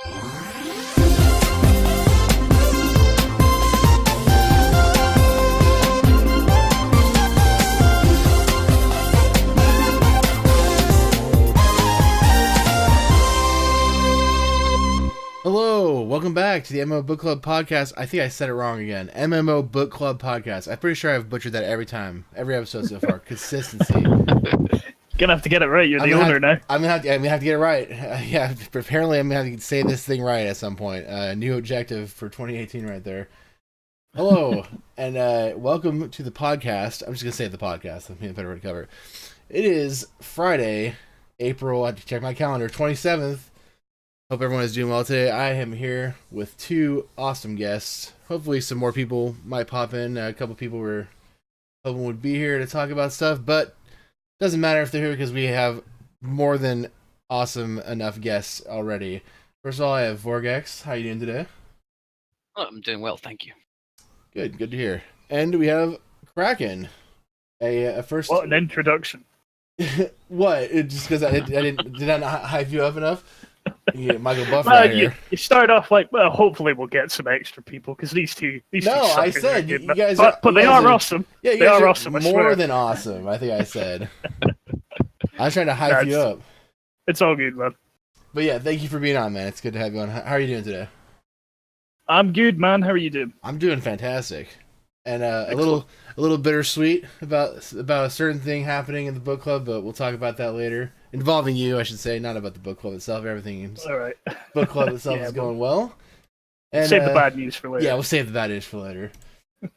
Hello, welcome back to the MMO Bookclub podcast. I think I said it wrong again. MMO Bookclub podcast. I'm pretty sure I've butchered that every episode so far. Consistency. Gonna have to get it right. You're the owner now. I'm gonna have to get it right. Yeah, apparently I'm gonna have to say this thing right at some point. New objective for 2018 right there. Hello, and welcome to the podcast. I'm just gonna say the podcast. I'm better to cover. It is Friday, April. I have to check my calendar. 27th. Hope everyone is doing well today. I am here with two awesome guests. Hopefully some more people might pop in. A couple people were hoping would be here to talk about stuff, but doesn't matter if they're here because we have more than awesome enough guests already. First of all, I have Vorgex. How are you doing today? Oh, I'm doing well, thank you. Good to hear. And we have Kraken. A first. What an introduction! What? Just because did I not hype you up enough? Yeah, Michael Buff right here. You start off like, well, hopefully we'll get some extra people because these two. No, I said you guys, but they are awesome. Yeah, they are awesome. More than awesome. I think I said. I was trying to hype you up. It's all good, man. But yeah, thank you for being on, man. It's good to have you on. How are you doing today? I'm good, man. How are you doing? I'm doing fantastic, and a little bittersweet about a certain thing happening in the book club, but we'll talk about that later. Involving you, I should say, not about the book club itself. Everything all right. Book club itself is going well. And, save the bad news for later. Yeah, we'll save the bad news for later.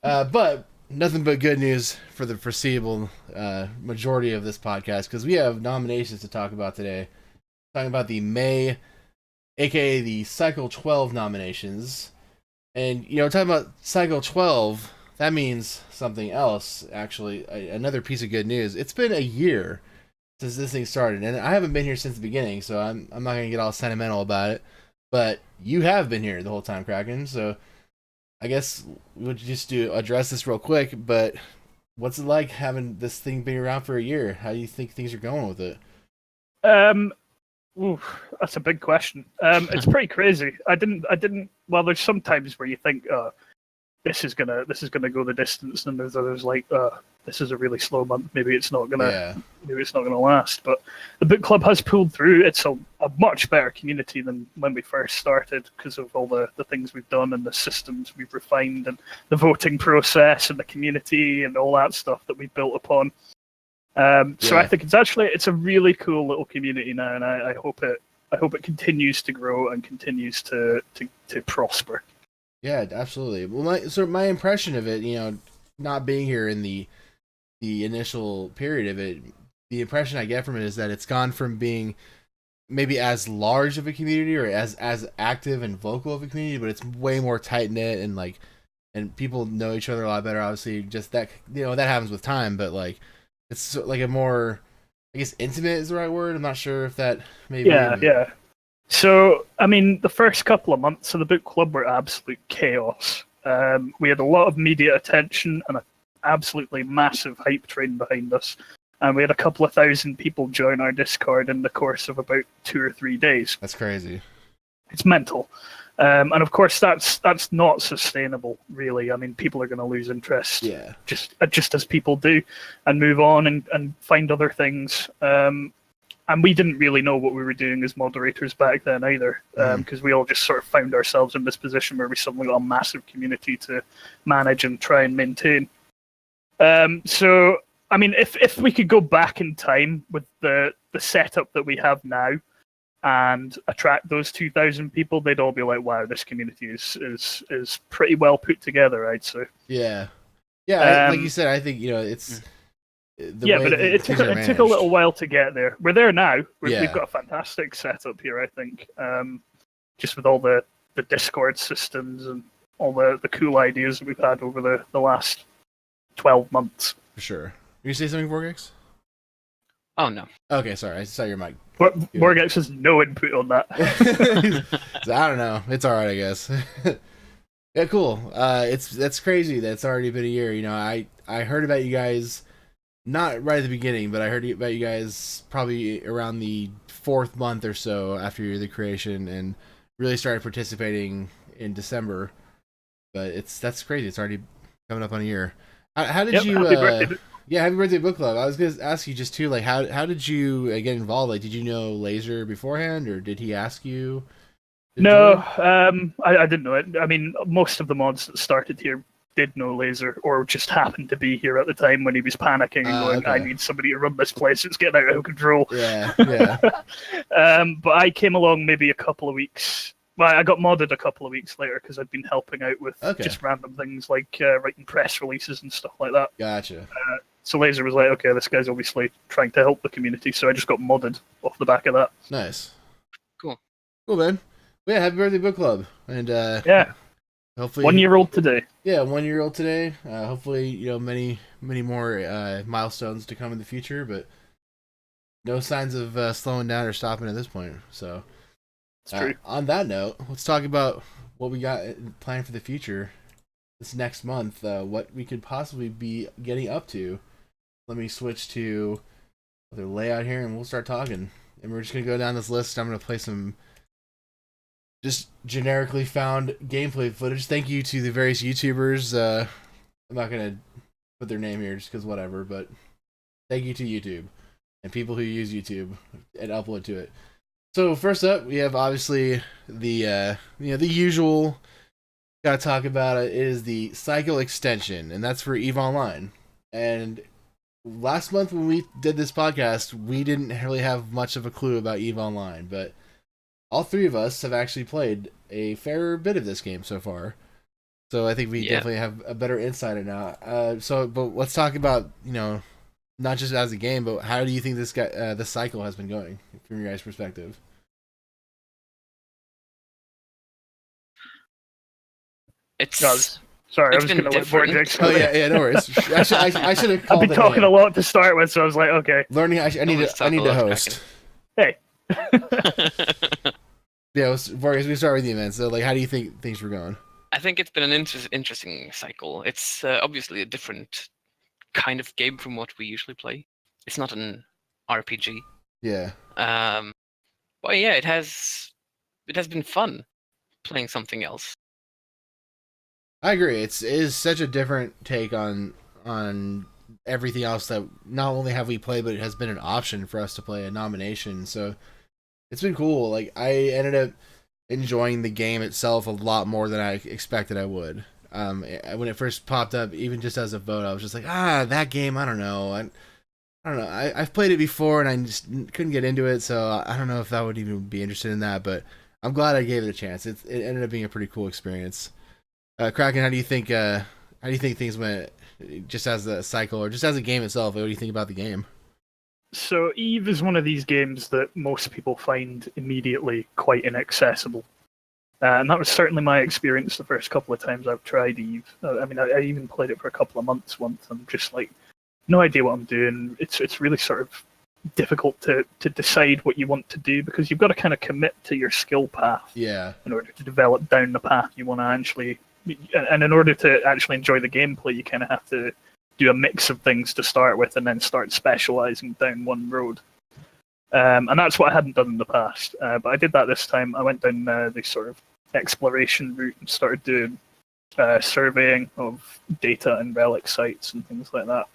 But nothing but good news for the foreseeable majority of this podcast, because we have nominations to talk about today. Talking about the May, aka the Cycle 12 nominations. And, talking about Cycle 12, that means something else, actually. Another piece of good news. It's been a year since this thing started, and I haven't been here since the beginning, so I'm not going to get all sentimental about it. But you have been here the whole time, Kraken, so I guess we'll just address this real quick, but what's it like having this thing been around for a year? How do you think things are going with it? That's a big question. It's pretty crazy. I didn't. Well, there's some times where you think, this is gonna go the distance, and there's others like, this is a really slow month. Maybe it's not gonna last. But the book club has pulled through. It's a much better community than when we first started because of all the things we've done and the systems we've refined and the voting process and the community and all that stuff that we've built upon. So I think it's a really cool little community now, and I hope it continues to grow and continues to prosper. Yeah, absolutely. Well, my impression of it, not being here in the initial period of it, the impression I get from it is that it's gone from being maybe as large of a community or as active and vocal of a community, but it's way more tight knit and people know each other a lot better. Obviously, just that that happens with time, but it's like a more, I guess, intimate is the right word. I'm not sure if that maybe. Yeah. So, I mean, the first couple of months of the book club were absolute chaos. We had a lot of media attention and an absolutely massive hype train behind us. And we had a couple of thousand people join our Discord in the course of about 2 or 3 days. That's crazy. It's mental. And of course, that's not sustainable, really. I mean, people are going to lose interest, just as people do, and move on and find other things. And we didn't really know what we were doing as moderators back then either, because we all just sort of found ourselves in this position where we suddenly got a massive community to manage and try and maintain. So, I mean, if we could go back in time with the setup that we have now and attract those 2,000 people, they'd all be like, "Wow, this community is pretty well put together," I'd say. Yeah. Like you said, I think it's. But it took a little while to get there. We're there now. We've got a fantastic setup here, I think. Just with all the Discord systems and all the cool ideas that we've had over the last 12 months. For sure. You say something, Vorgex? Oh, no. Okay, sorry. I saw your mic. Vorgex has no input on that. I don't know. It's all right, I guess. Yeah, cool. That's crazy that it's already been a year. I heard about you guys. Not right at the beginning, but I heard about you guys probably around the 4th month or so after the creation, and really started participating in December. But that's crazy. It's already coming up on a year. How did you? Happy birthday. Yeah, happy birthday, book club. I was gonna ask you just too, like how did you get involved? Like, did you know Laser beforehand, or did he ask you? No, I didn't know it. I mean, most of the mods that started here did know Laser, or just happened to be here at the time when he was panicking and going, okay. "I need somebody to run this place. It's getting out of control." Yeah. But I came along maybe a couple of weeks. Well, I got modded a couple of weeks later because I'd been helping out with just random things like writing press releases and stuff like that. Gotcha. So Laser was like, "Okay, this guy's obviously trying to help the community," so I just got modded off the back of that. Nice. Cool, man. Well, yeah, happy birthday, book club, and hopefully 1 year old today. Yeah, 1 year old today. Hopefully, many more milestones to come in the future, but no signs of slowing down or stopping at this point. So, it's true. On that note, let's talk about what we got planned for the future this next month. What we could possibly be getting up to. Let me switch to the layout here, and we'll start talking. And we're just gonna go down this list. I'm gonna play some just generically found gameplay footage. Thank you to the various YouTubers. I'm not gonna put their name here just because whatever, but thank you to YouTube and people who use YouTube and upload to it. So first up, we have obviously the the usual. Gotta talk about it is the Cycle extension, and that's for EVE Online. And last month when we did this podcast, we didn't really have much of a clue about EVE Online, but all three of us have actually played a fair bit of this game so far. So I think we definitely have a better insight in now. But let's talk about, not just as a game, but how do you think the cycle has been going from your guys' perspective? Sorry, I was going to let Vortex. Oh yeah, no worries. Actually, I should have called. I've been talking a lot to start with, so I was like, okay. Learning, I need to host. Hey. Yeah, Vortex, we start with you, man. So, like, how do you think things were going? I think it's been an interesting cycle. It's obviously a different kind of game from what we usually play. It's not an RPG. Yeah. But yeah, it has been fun playing something else. I agree. It is such a different take on everything else that not only have we played, but it has been an option for us to play, a nomination. So it's been cool. Like, I ended up enjoying the game itself a lot more than I expected I would. When it first popped up, even just as a vote, I was just like, that game, I don't know. I don't know. I've played it before and I just couldn't get into it, so I don't know if I would even be interested in that, but I'm glad I gave it a chance. It ended up being a pretty cool experience. Kraken, how do you think things went just as a cycle or just as a game itself? What do you think about the game? So EVE is one of these games that most people find immediately quite inaccessible. And that was certainly my experience the first couple of times I've tried EVE. I mean, I even played it for a couple of months once. I'm just like, no idea what I'm doing. It's really sort of difficult to decide what you want to do because you've got to kind of commit to your skill path in order to develop down the path you want to actually... And in order to actually enjoy the gameplay, you kind of have to do a mix of things to start with and then start specializing down one road. And that's what I hadn't done in the past. But I did that this time. I went down the sort of exploration route and started doing surveying of data and relic sites and things like that.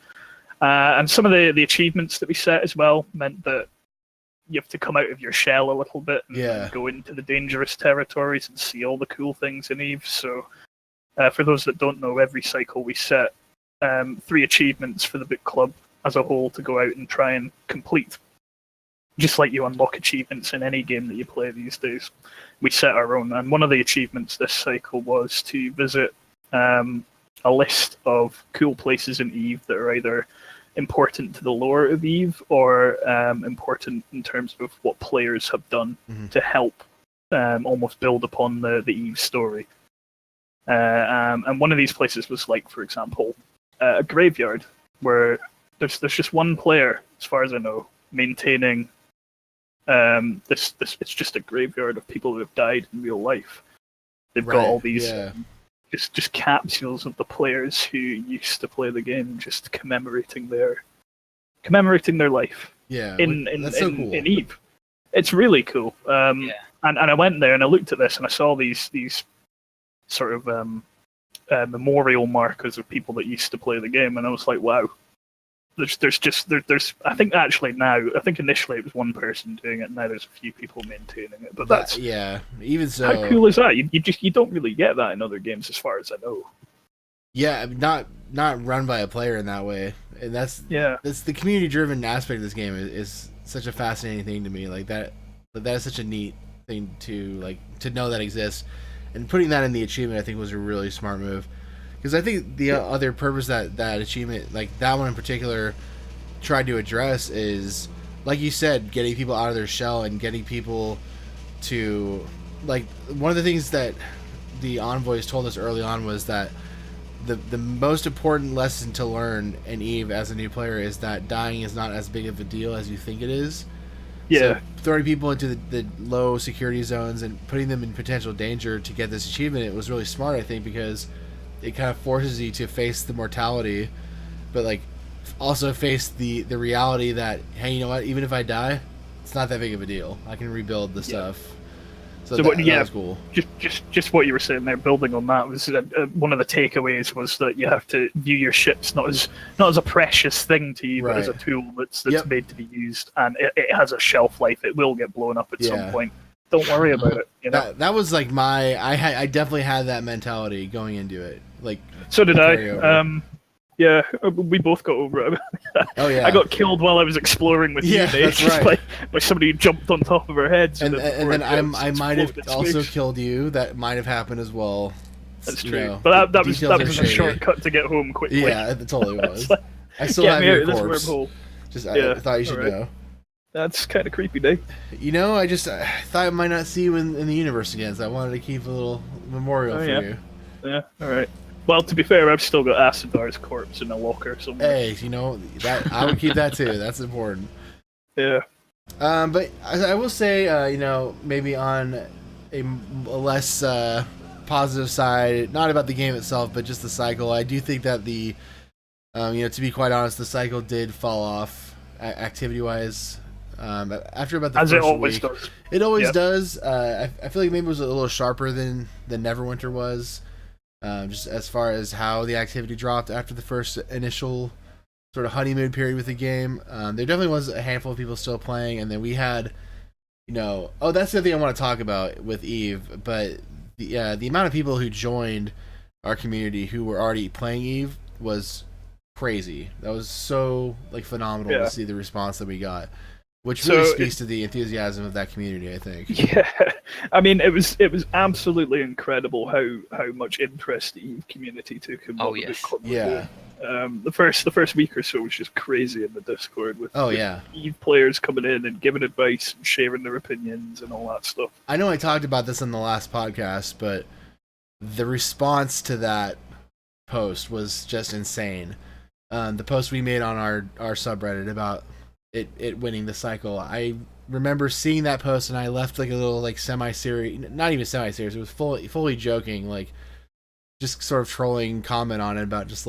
And some of the achievements that we set as well meant that you have to come out of your shell a little bit and go into the dangerous territories and see all the cool things in EVE. So for those that don't know, every cycle we set 3 achievements for the book club as a whole to go out and try and complete. Just like you unlock achievements in any game that you play these days, we set our own. And one of the achievements this cycle was to visit a list of cool places in EVE that are either important to the lore of EVE or important in terms of what players have done to help almost build upon the EVE story. And one of these places was, like, for example, a graveyard where there's just one player, as far as I know, maintaining this. It's just a graveyard of people who have died in real life. They've got all these just capsules of the players who used to play the game, just commemorating their life. Yeah, in so cool. in EVE. It's really cool. And I went there and I looked at this and I saw these sort of memorial markers of people that used to play the game, and I was like, wow. There's I think actually now, I think initially it was one person doing it, now there's a few people maintaining it. But that's even so. How cool is that? You don't really get that in other games, as far as I know. Yeah, not run by a player in that way, and that's the community driven aspect of this game is such a fascinating thing to me. Like that is such a neat thing to know that exists, and putting that in the achievement I think was a really smart move. Because I think the other purpose that achievement, like that one in particular, tried to address is, like you said, getting people out of their shell and getting people to, like, one of the things that the envoys told us early on was that the most important lesson to learn in EVE as a new player is that dying is not as big of a deal as you think it is. Yeah. So throwing people into the low security zones and putting them in potential danger to get this achievement, it was really smart, I think, because it kind of forces you to face the mortality, but like also face the reality that, hey, you know what? Even if I die, it's not that big of a deal. I can rebuild the stuff. So that was cool. Just what you were saying there, building on that, was one of the takeaways was that you have to view your ships not as a precious thing to you, but as a tool that's made to be used, and it has a shelf life. It will get blown up at some point. Don't worry about it. You know? That was like I definitely had that mentality going into it. Like, so did I. Yeah, we both got over it. Oh yeah, I got killed while I was exploring with you, Dave, that's right. by somebody who jumped on top of our heads. And then I might have also killed you. That might have happened as well. That's true. But that was a shortcut to get home quickly. Yeah, it totally was. Like, I still have your corpse. Wormhole. I thought you should know. That's kind of creepy, Dave. You know, I thought I might not see you in the universe again, so I wanted to keep a little memorial for you. Yeah, all right. Well, to be fair, I've still got Acidar's corpse in a locker somewhere. Hey, you know, that I would keep that too. That's important. Yeah. But I will say, you know, maybe on a less positive side, not about the game itself, but just the cycle. I do think that you know, to be quite honest, the cycle did fall off activity-wise. After about the first week. It always does. It always does. I feel like maybe it was a little sharper than Neverwinter was. Just as far as how the activity dropped after the first initial sort of honeymoon period with the game. There definitely was a handful of people still playing, and then we had, you know, that's the thing I want to talk about with EVE, but the amount of people who joined our community who were already playing EVE was crazy. That was so phenomenal to see the response that we got. Which really speaks to the enthusiasm of that community, I think. Yeah, I mean, it was absolutely incredible how much interest the EVE community took in what the Bookclub was doing. The first week or so was just crazy in the Discord with EVE players coming in and giving advice and sharing their opinions and all that stuff. I know I talked about this in the last podcast, but the response to that post was just insane. The post we made on our subreddit about it winning the cycle. I remember seeing that post and I left a little semi-serious, not even semi-serious, it was fully joking, just sort of trolling comment on it about just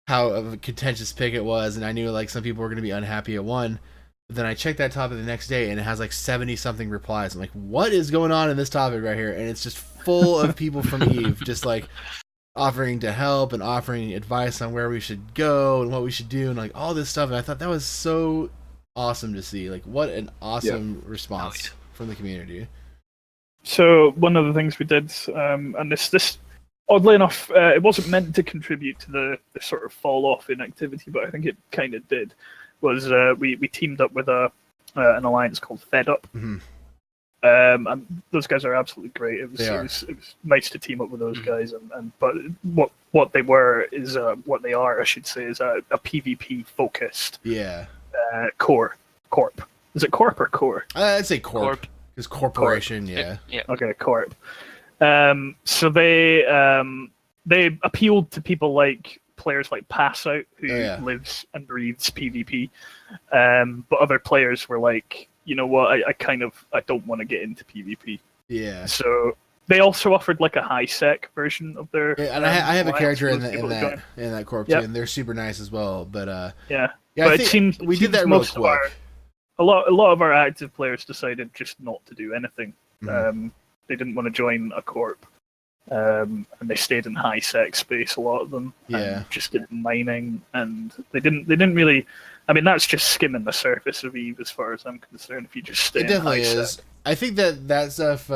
how of a contentious pick it was, and I knew some people were going to be unhappy it won. But then I checked that topic the next day and it has 70 something replies. I'm like, what is going on in this topic right here? And it's just full of people from EVE just offering to help and offering advice on where we should go and what we should do and all this stuff. And I thought that was so awesome to see. What an awesome response from the community. So one of the things we did, and this oddly enough, it wasn't meant to contribute to the sort of fall off in activity, but I think it kind of did, was we teamed up with an alliance called Fed Up. Mm-hmm. And those guys are absolutely great. It was nice to team up with those guys, but what they are, I should say, is a PvP focused corp. Is it corp or core? I'd say corp. Because corporation, yeah. Okay, corp. So they appealed to people like players like Passout, who lives and breathes PvP, but other players were like, you know what, I don't want to get into PvP. Yeah. So they also offered a high sec version of their. Yeah, and I have a character in that corp too, and they're super nice as well. But but it seems we did that real quick. A lot of our active players decided just not to do anything. They didn't want to join a corp. And they stayed in high sec space, a lot of them, and just did mining, and they didn't really. I mean, that's just skimming the surface of EVE, as far as I'm concerned. If you just stay, it definitely is. Sec. I think that stuff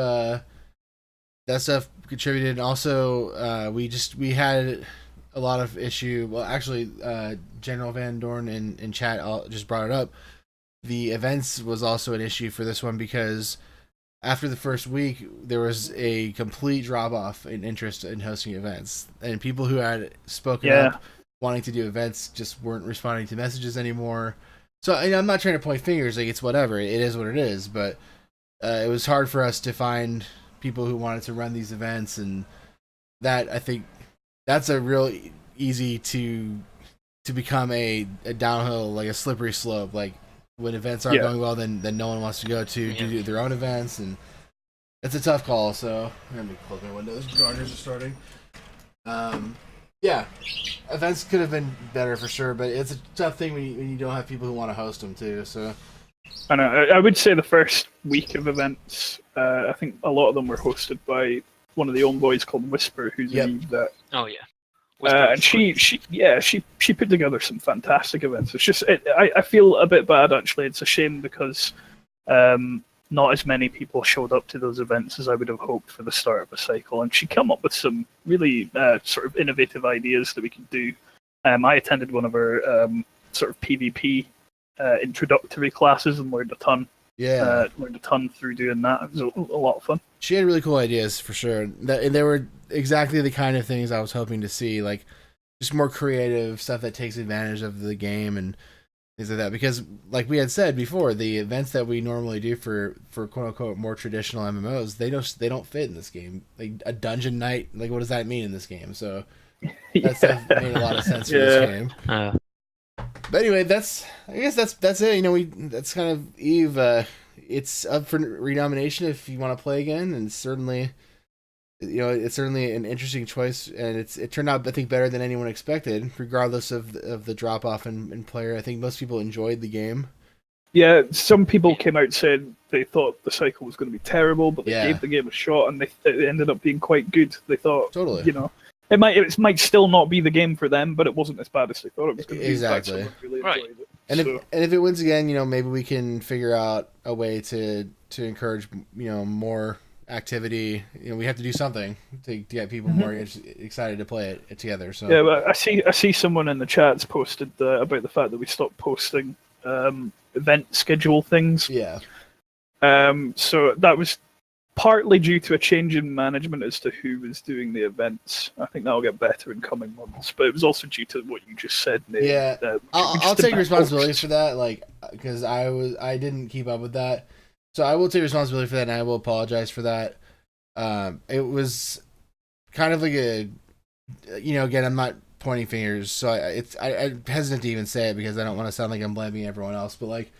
contributed. And also, we had a lot of issue. Well, actually, General Van Dorn in chat just brought it up. The events was also an issue for this one because after the first week, there was a complete drop-off in interest in hosting events. And people who had spoken up wanting to do events just weren't responding to messages anymore. So I'm not trying to point fingers, like, it's whatever. It is what it is. But it was hard for us to find people who wanted to run these events. And that, I think, that's a real easy to become a downhill, like a slippery slope. Like, when events aren't going well, then no one wants to go to do their own events, and it's a tough call. So let me close my windows. Gardeners are starting. Events could have been better for sure, but it's a tough thing when you don't have people who want to host them too. So I know. I would say the first week of events, I think a lot of them were hosted by one of the own boys called Whisper, who's an Eve that. Oh yeah. And she put together some fantastic events. It's just I feel a bit bad actually. It's a shame because not as many people showed up to those events as I would have hoped for the start of a cycle. And she came up with some really sort of innovative ideas that we could do. I attended one of her sort of PvP introductory classes and learned a ton. Learned a ton through doing that. It was a lot of fun. She had really cool ideas for sure. They were exactly the kind of things I was hoping to see, like just more creative stuff that takes advantage of the game and things like that. Because, like we had said before, the events that we normally do for quote unquote more traditional MMOs, they don't fit in this game. Like a dungeon night, like what does that mean in this game? So that stuff made a lot of sense for this game. But anyway, I guess that's it. You know, that's kind of EVE. It's up for renomination if you want to play again, and certainly, you know, it's certainly an interesting choice, and it turned out, I think, better than anyone expected, regardless of the drop off in player. I think most people enjoyed the game. Yeah, some people came out saying they thought the cycle was going to be terrible, but they gave the game a shot, and it ended up being quite good. They thought, you know. It might still not be the game for them, but it wasn't as bad as they thought it was going to be. Exactly. Really enjoyed it. And if it wins again, you know, maybe we can figure out a way to encourage, you know, more activity. You know, we have to do something to get people more excited to play it together. So yeah, but I see someone in the chats posted about the fact that we stopped posting event schedule things. Yeah. So that was partly due to a change in management as to who was doing the events. I think that'll get better in coming months, but it was also due to what you just said, Nate. Yeah, I'll take responsibility for that, like, because I didn't keep up with that, so I will take responsibility for that, and I will apologize for that. It was kind of like a, you know, again, I'm not pointing fingers, so I hesitant to even say it because I don't want to sound like I'm blaming everyone else, but like.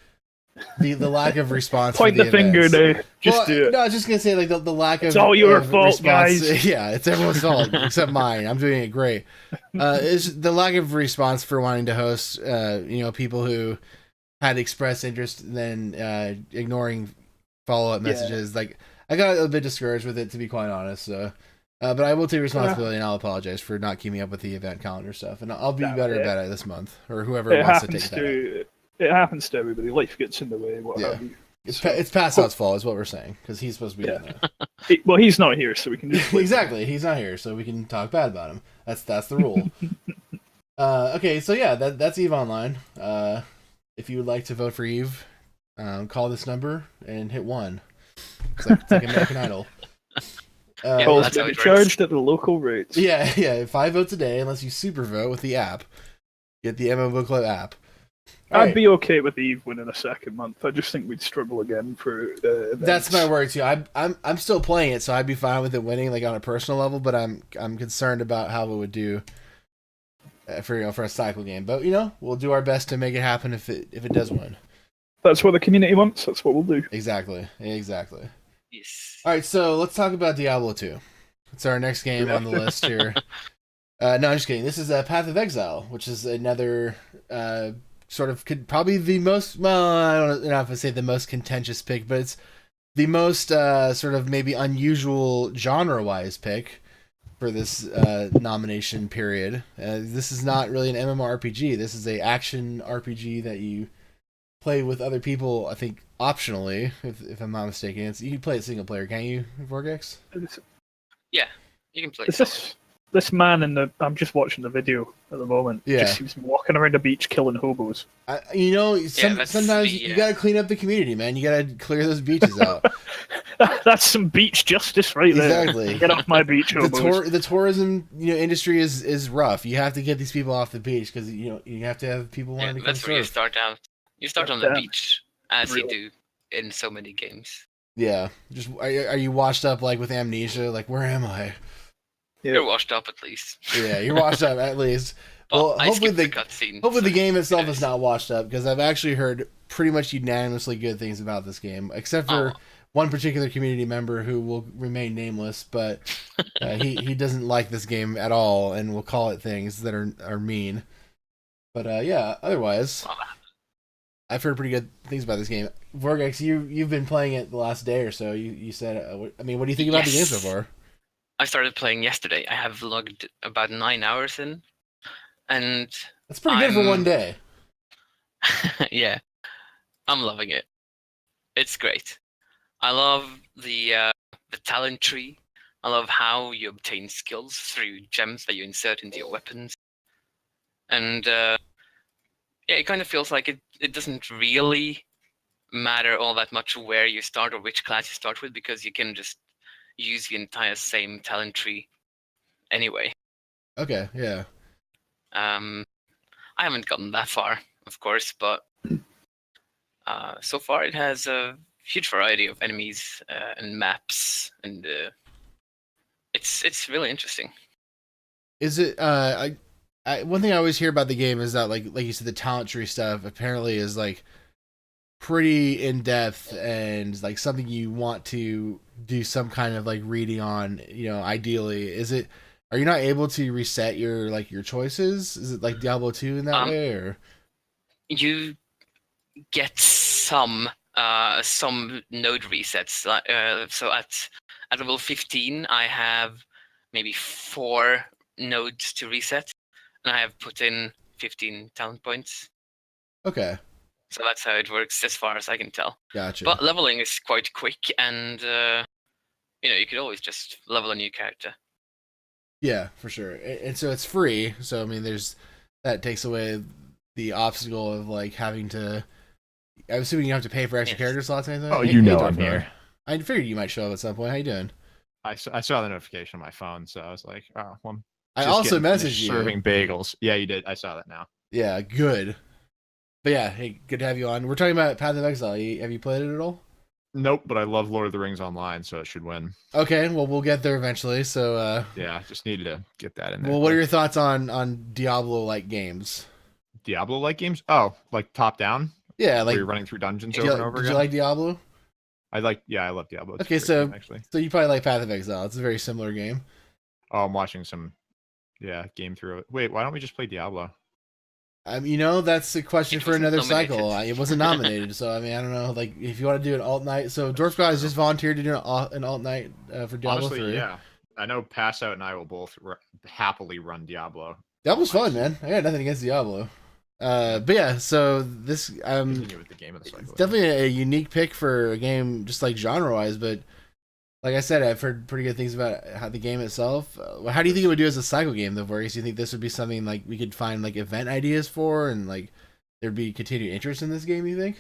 The lack of response. Point the finger, dude. Just do it. No, I was just gonna say like the lack of. It's all your fault, response. guys. Yeah, it's everyone's fault except mine. I'm doing it great. It's the lack of response for wanting to host. You know, people who had expressed interest, and then ignoring follow-up messages. Like I got a bit discouraged with it, to be quite honest. So, but I will take responsibility, and I'll apologize for not keeping up with the event calendar stuff, and I'll be better about it this month, or whoever wants to take that. It happens to everybody. Life gets in the way. What have you? It's Passout's fault, is what we're saying, because he's supposed to be doing that. Well, he's not here, so we can just exactly. He's not here, so we can talk bad about him. That's the rule. Okay, so yeah, that's EVE Online. If you would like to vote for EVE, call this number and hit 1. It's like American Idol. That's how charged at the local rates. Yeah. 5 votes a day, unless you super vote with the app. Get the MMO Bookclub app. I'd be okay with EVE winning a second month. I just think we'd struggle again for events. That's my worry too. I'm still playing it, so I'd be fine with it winning, like on a personal level. But I'm concerned about how it would do for a cycle game. But you know, we'll do our best to make it happen if it does win. That's what the community wants. That's what we'll do. Exactly. Yes. All right, so let's talk about Diablo 2. It's our next game on the list here. No, I'm just kidding. This is Path of Exile, which is another. Sort of probably the most, well, I don't know if I say the most contentious pick, but the most sort of maybe unusual genre-wise pick for this nomination period. This is not really an MMORPG. This is a action RPG that you play with other people. I think optionally, if I'm not mistaken. You can play it single player, can't you, Vorgex? Yeah, you can play. This man I'm just watching the video at the moment. Yeah. Just seems to be walking around the beach killing hobos. Sometimes you gotta clean up the community, man. You gotta clear those beaches out. That's some beach justice right there. Exactly. Get off my beach, hobos. The tourism industry is rough. You have to get these people off the beach because you have to have people wanting to come That's surf. where you start out. You start on the beach, as you do in so many games. Yeah. Just are you washed up like with amnesia? Like, where am I? Yeah. You're washed up at least. Yeah, you're washed up at least. Well, hopefully the game itself is not washed up, because I've actually heard pretty much unanimously good things about this game, except for one particular community member who will remain nameless, but he doesn't like this game at all and will call it things that are mean. But yeah, otherwise, I've heard pretty good things about this game. Vorgex, you've been playing it the last day or so. You said, what do you think about the game so far? I started playing yesterday. I have logged about 9 hours in, and that's pretty good for one day. Yeah, I'm loving it. It's great. I love the talent tree. I love how you obtain skills through gems that you insert into your weapons, and yeah, it kind of feels like it doesn't really matter all that much where you start or which class you start with, because you can just use the entire same talent tree anyway. Okay, yeah. I haven't gotten that far, of course, but so far it has a huge variety of enemies and maps, and it's really interesting. Is it? One thing I always hear about the game is that like you said, the talent tree stuff apparently is like pretty in depth and like something you want to do some kind of like reading on. Ideally, are you not able to reset your choices? Is it like Diablo 2 in that way, or you get some node resets? So at level 15, I have maybe 4 nodes to reset, and I have put in 15 talent points. Okay. So that's how it works, as far as I can tell. Gotcha. But leveling is quite quick, and you could always just level a new character. Yeah, for sure. And so it's free. So that takes away the obstacle of like having to. I'm assuming you have to pay for extra character slots or anything. Oh, I'm here. I figured you might show up at some point. How you doing? I saw the notification on my phone, so I was like, oh, well. I also messaged you. Serving bagels. Yeah, you did. I saw that now. Yeah, good. But yeah, hey, good to have you on. We're talking about Path of Exile. Have you played it at all? Nope, but I love Lord of the Rings Online, so it should win. Okay, well, we'll get there eventually. So yeah, just needed to get that in there. Well, what are your thoughts on Diablo-like games? Diablo-like games? Oh, like top down? Yeah, like where you're running through dungeons over and over again. Did you like Diablo? I love Diablo. Okay, so you probably like Path of Exile. It's a very similar game. Oh, I'm watching some game through it. Wait, why don't we just play Diablo? That's a question for another cycle. It wasn't nominated, so I don't know. Like, if you want to do an alt night, so Dwarf God has just volunteered to do an alt night for Diablo 3. Yeah, I know Pass Out and I will both happily run Diablo. Diablo's fun, man. I got nothing against Diablo. But yeah, so this continue with the game of the cycle. It's definitely a unique pick for a game, just like genre-wise. But like I said, I've heard pretty good things about how the game itself. How do you think it would do as a cycle game, though, Vorgex? Do you think this would be something like we could find like event ideas for, and like there'd be continued interest in this game? You think?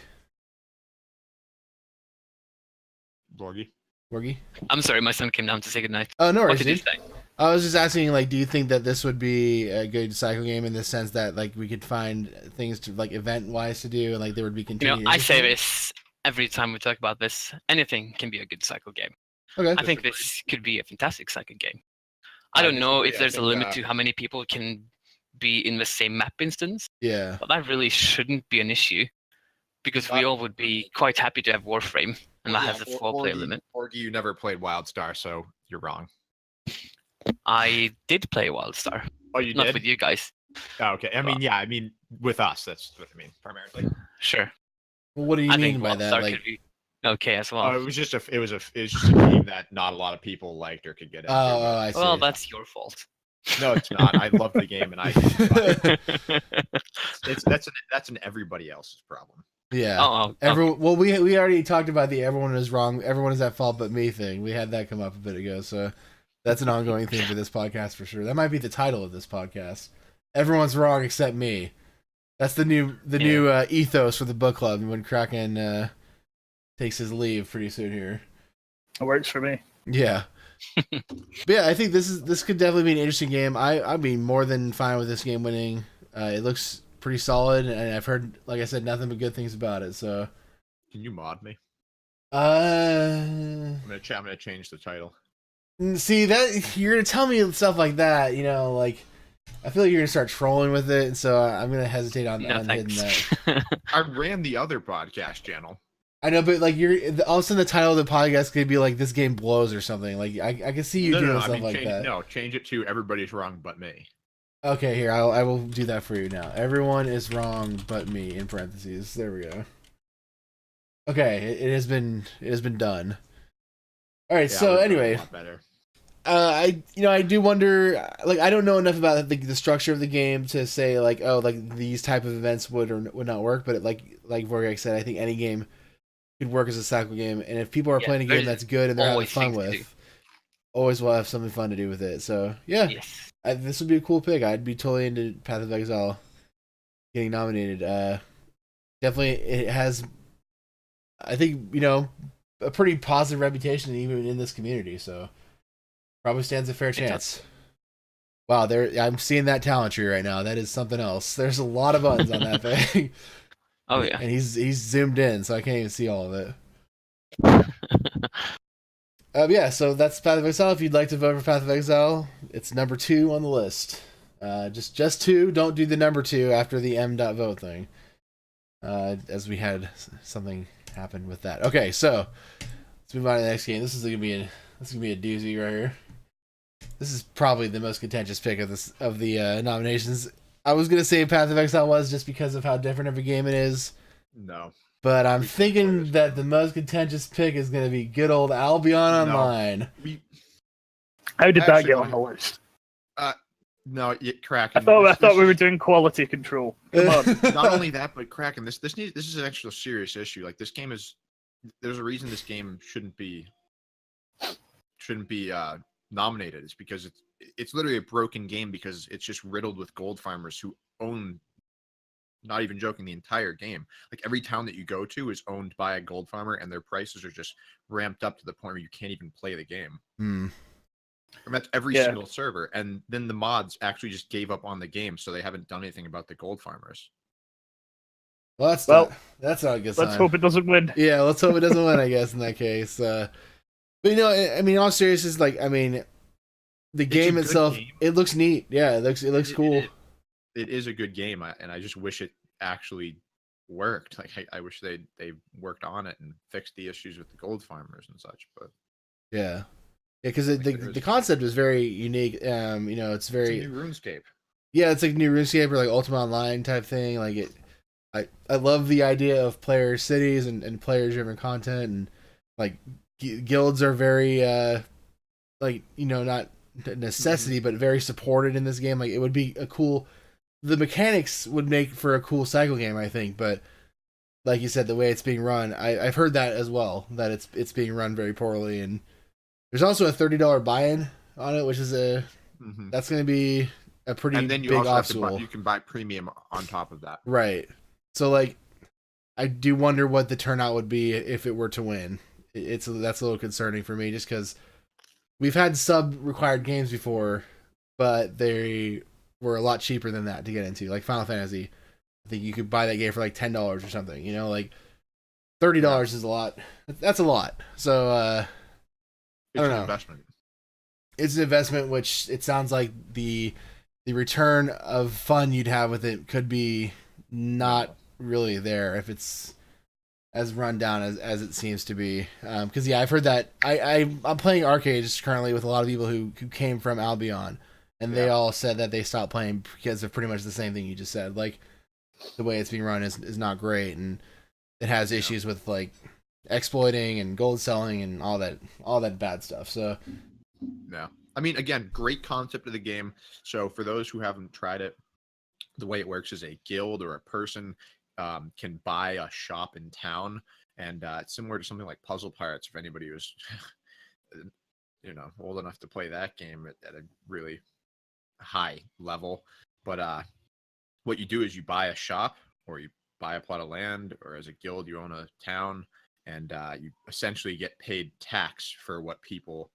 Borgie? I'm sorry, my son came down to say goodnight. Oh, no worries, What did you say? I was just asking, like, do you think that this would be a good cycle game in the sense that, like, we could find things to, like, event-wise to do, and, like, there would be continued I say this every time we talk about this. Anything can be a good cycle game. Okay. I think this could be a fantastic cycle game. I don't know if there's a limit to how many people can be in the same map instance. Yeah. But that really shouldn't be an issue, because we all would be quite happy to have Warframe, and that has a 4-player limit. Borgie, you never played WildStar, so you're wrong. I did play WildStar. Oh, you did? Not with you guys. Oh, okay. I mean, with us. That's what I mean, primarily. Sure. Well, what do you mean by that? WildStar Like, could be okay as well. It was just a game that not a lot of people liked or could get into. I see. Well, that's your fault. No, it's not. I love the game, and that's an everybody else's problem. Yeah. Okay. Well, we already talked about the everyone is wrong, everyone is at fault but me thing. We had that come up a bit ago, so that's an ongoing theme for this podcast for sure. That might be the title of this podcast. Everyone's wrong except me. That's the new ethos for the book club when Kraken takes his leave pretty soon here. It works for me. Yeah. But yeah, I think this could definitely be an interesting game. I'd be more than fine with this game winning. It looks pretty solid, and I've heard, like I said, nothing but good things about it. So, can you mod me? I'm gonna change the title. See that you're gonna tell me stuff like that, like I feel like you're gonna start trolling with it, and so I'm gonna hesitate on hitting that. I ran the other podcast channel. I know, but like all of a sudden the title of the podcast could be like "This Game Blows" or something. Like I can see you doing stuff like that. No, change it to "Everybody's Wrong But Me." Okay, here I will do that for you now. Everyone is wrong but me in parentheses. There we go. Okay, it has been done. All right, so anyway, I do wonder. Like, I don't know enough about the structure of the game to say like, oh, like these type of events would or would not work. But like Vorgek said, I think any game could work as a cycle game, and if people are playing a game that's good and they're having fun with, always will have something fun to do with it. So yeah, this would be a cool pick. I'd be totally into Path of Exile getting nominated. Definitely, it has, I think, a pretty positive reputation even in this community. So probably stands a fair chance. Wow, I'm seeing that talent tree right now. That is something else. There's a lot of buttons on that thing. Oh yeah, and he's zoomed in, so I can't even see all of it. Yeah, so that's Path of Exile. If you'd like to vote for Path of Exile, it's number 2 on the list. Just 2. Don't do the number 2 after the m.vote thing. As we had something happen with that. Okay, so let's move on to the next game. This is gonna be a doozy right here. This is probably the most contentious pick of the nominations. I was gonna say Path of Exile was just because of how different of a game it is. No. But I'm thinking that the most contentious pick is going to be good old Albion Online. How did that get on the list? No, Kraken. I thought we were doing quality control. Come on. Not only that, but Kraken. This is an actual serious issue. Like, this game is. There's a reason this game shouldn't be nominated. It's because it's literally a broken game because it's just riddled with gold farmers who own. Not even joking, the entire game. Like, every town that you go to is owned by a gold farmer, and their prices are just ramped up to the point where you can't even play the game. And that's every single server. And then the mods actually just gave up on the game, so they haven't done anything about the gold farmers. Well, that's not a good sign. Let's hope it doesn't win. Yeah, let's hope it doesn't win, I guess, in that case. But, I mean, all seriousness, like, I mean, the game itself, it looks neat. Yeah, it looks cool. It is a good game, and I just wish it actually worked. Like, I wish they worked on it and fixed the issues with the gold farmers and such. But yeah, because the concept is very unique. It's very new RuneScape. Yeah, it's like new RuneScape or like Ultima Online type thing. Like I love the idea of player cities and player driven content, and like guilds are very not necessity but very supported in this game. Like, it would be a cool. The mechanics would make for a cool cycle game, I think, but like you said, the way it's being run, I've heard that as well, that it's being run very poorly. And there's also a $30 buy-in on it, which is that's going to be a pretty big obstacle. And then you also have to you can buy premium on top of that. Right. So, like, I do wonder what the turnout would be if it were to win. That's a little concerning for me, just because we've had sub-required games before, but they were a lot cheaper than that to get into. Like Final Fantasy, I think you could buy that game for like $10 or something. Like $30 is a lot. That's a lot. So I don't know. Investment. It's an investment, which it sounds like the return of fun you'd have with it could be not really there if it's as run down as it seems to be. Because I've heard that I'm playing arcades currently with a lot of people who came from Albion. And they all said that they stopped playing because of pretty much the same thing you just said. Like, the way it's being run is not great, and it has issues with, like, exploiting and gold selling and all that bad stuff. So yeah, I mean, again, great concept of the game. So for those who haven't tried it, the way it works is a guild or a person can buy a shop in town, and it's similar to something like Puzzle Pirates. If anybody was, old enough to play that game at a really high level, but what you do is you buy a shop or you buy a plot of land, or as a guild you own a town, and you essentially get paid tax for what people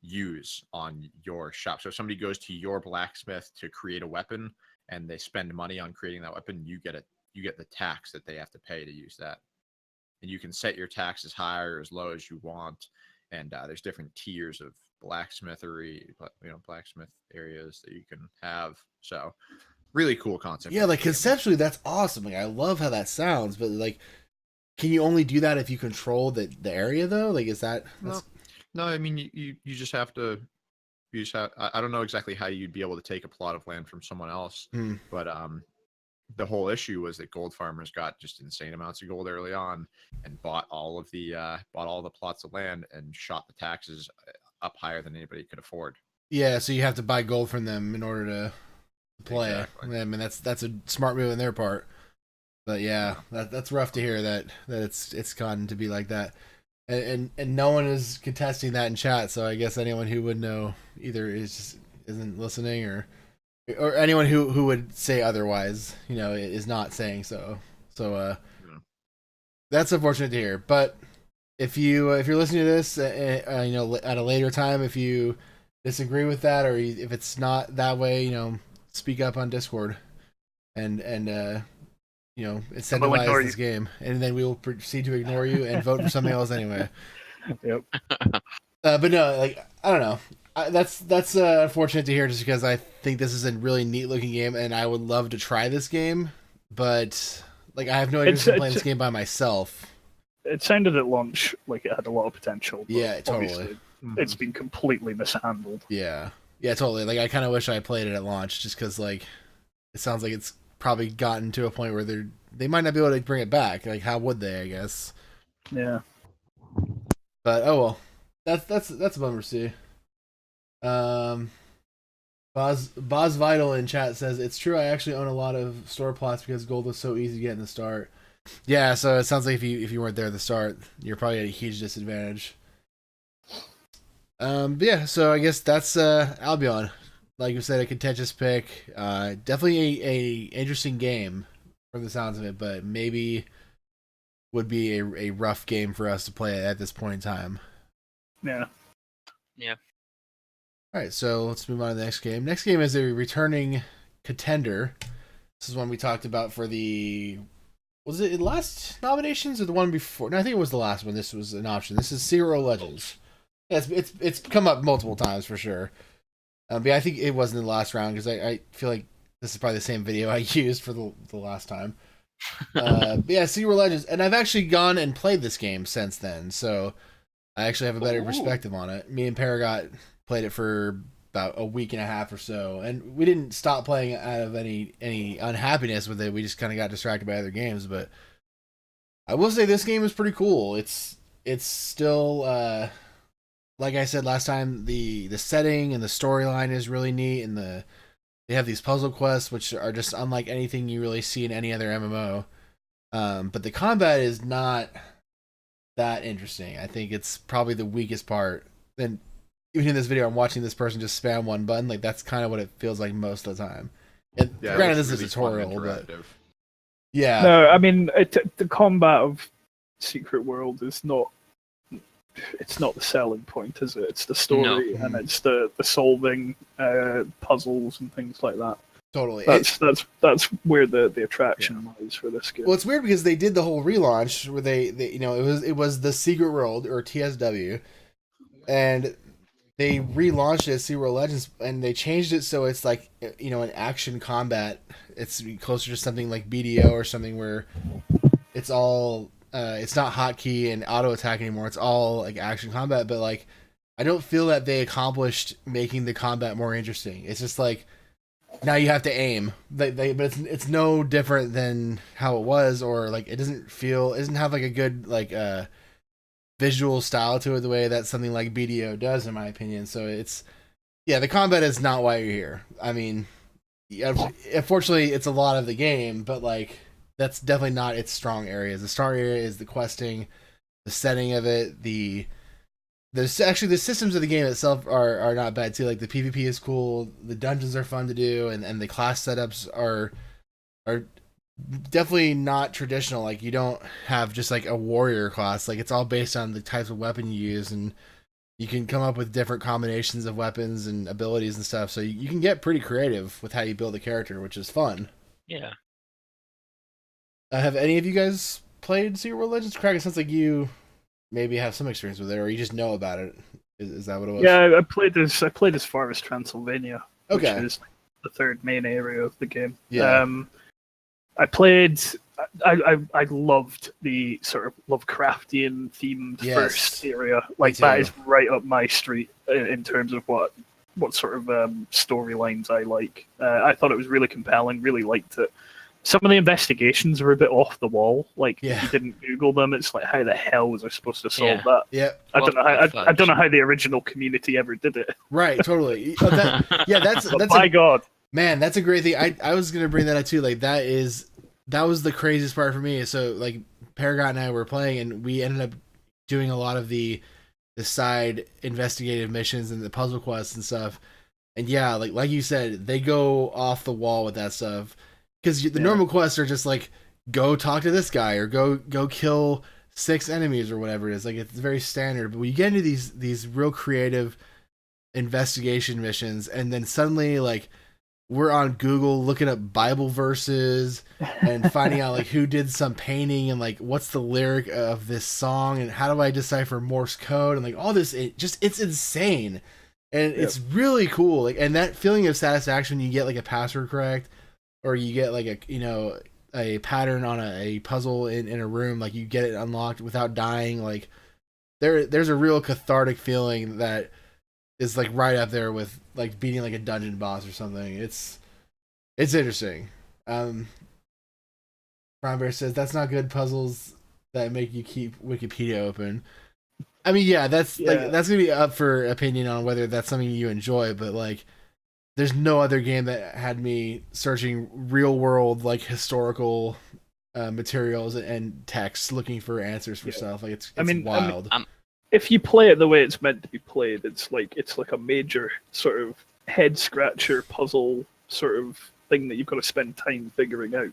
use on your shop. So if somebody goes to your blacksmith to create a weapon and they spend money on creating that weapon, you get the tax that they have to pay to use that. And you can set your tax as high or as low as you want. And there's different tiers of blacksmithery, blacksmith areas that you can have. So really cool concept. Yeah, like conceptually that's awesome. Like I love how that sounds, but like, can you only do that if you control the area though? Like, is that? No, I mean you just have to. I don't know exactly how you'd be able to take a plot of land from someone else, but the whole issue was that gold farmers got just insane amounts of gold early on and bought all the plots of land and shot the taxes up higher than anybody could afford. Yeah, so you have to buy gold from them in order to play. Exactly. I mean, that's a smart move on their part. But yeah, that's rough to hear that it's gotten to be like that. And no one is contesting that in chat, so I guess anyone who would know either isn't listening or anyone who would say otherwise, is not saying so. So that's unfortunate to hear. But if you're listening to this, at a later time, if you disagree with that or if it's not that way, speak up on Discord and incentivize this game, and then we will proceed to ignore you and vote for something else anyway. Yep. But no, like I don't know. That's unfortunate to hear, just because I think this is a really neat looking game, and I would love to try this game, but like I have no interest in playing this game by myself. It sounded at launch like it had a lot of potential. Yeah, totally. It's been completely mishandled. Yeah, totally. Like I kind of wish I played it at launch, just because like it sounds like it's probably gotten to a point where they might not be able to bring it back. Like how would they? I guess. Yeah. But oh well, that's a bummer to see. Boz Vital in chat says it's true. I actually own a lot of store plots because gold was so easy to get in the start. Yeah, so it sounds like if you weren't there at the start, you're probably at a huge disadvantage. But yeah, so I guess that's Albion. Like you said, a contentious pick. Definitely a interesting game from the sounds of it, but maybe would be a rough game for us to play at this point in time. Yeah. Yeah. All right, so let's move on to the next game. Next game is a returning contender. This is one we talked about for was it the last nominations or the one before? No, I think it was the last one. This was an option. This is Zero Legends. Yeah, it's come up multiple times for sure. But yeah, I think it wasn't in the last round because I feel like this is probably the same video I used for the last time. But yeah, Zero Legends, and I've actually gone and played this game since then, so I actually have a better perspective on it. Me and Paragot played it for about a week and a half or so, and we didn't stop playing out of any unhappiness with it. We just kind of got distracted by other games. But I will say this game is pretty cool. It's still like I said last time, the setting and the storyline is really neat, and they have these puzzle quests which are just unlike anything you really see in any other MMO. But the combat is not that interesting. I think it's probably the weakest part. And even in this video, I'm watching this person just spam one button. Like that's kind of what it feels like most of the time. And yeah, granted, this is a tutorial, but yeah. No, I mean the combat of Secret World is not. It's not the selling point, is it? It's the story, and it's the solving puzzles and things like that. Totally. That's where the attraction lies for this game. Well, it's weird because they did the whole relaunch where they it was the Secret World or TSW, and they relaunched it as Zero Legends, and they changed it so it's like an action combat. It's closer to something like BDO or something where it's all. It's not hotkey and auto attack anymore. It's all like action combat, but like I don't feel that they accomplished making the combat more interesting. It's just like now you have to aim. But it's no different than how it was, or like it doesn't have like a good like visual style to it the way that something like BDO does, in my opinion. So it's, yeah, the combat is not why you're here. I mean, unfortunately, it's a lot of the game, but like that's definitely not its strong areas. The strong area is the questing, the setting of it, there's actually the systems of the game itself are not bad too. Like the PvP is cool, the dungeons are fun to do, and the class setups are definitely not traditional. Like you don't have just like a warrior class. Like it's all based on the types of weapon you use, and you can come up with different combinations of weapons and abilities and stuff. So you can get pretty creative with how you build a character, which is fun. Yeah. Have any of you guys played Secret World Legends? Craig, it sounds like you maybe have some experience with it, or you just know about it. Is that what it was? Yeah, I played as far as Transylvania, Okay. which is the third main area of the game. Yeah. I played. I loved the sort of Lovecraftian themed first area. Like that is right up my street in terms of what sort of storylines I like. I thought it was really compelling. Really liked it. Some of the investigations were a bit off the wall. Like if you didn't Google them, it's like how the hell was I supposed to solve that? Yeah. I don't know how the original community ever did it. Right. Totally. That's by God. Man, that's a great thing. I was gonna bring that up too. Like that was the craziest part for me. So like Paragon and I were playing, and we ended up doing a lot of the side investigative missions and the puzzle quests and stuff. And yeah, like you said, they go off the wall with that stuff. Because the normal quests are just like, go talk to this guy, or go kill 6 enemies, or whatever it is. Like it's very standard. But when you get into these real creative investigation missions, and then suddenly like we're on Google looking up Bible verses and finding out like who did some painting, and like what's the lyric of this song, and how do I decipher Morse code, and like all this, it's insane, and it's really cool. Like, and that feeling of satisfaction when you get like a password correct, or you get like a pattern on a puzzle in a room, like you get it unlocked without dying. Like there's a real cathartic feeling that is like right up there with like beating like a dungeon boss or something. It's interesting. Brown Bear says that's not good puzzles that make you keep Wikipedia open. I mean, that's gonna be up for opinion on whether that's something you enjoy, but like there's no other game that had me searching real world like historical materials and texts looking for answers for stuff. Like it's wild. If you play it the way it's meant to be played, it's like a major sort of head scratcher puzzle sort of thing that you've got to spend time figuring out.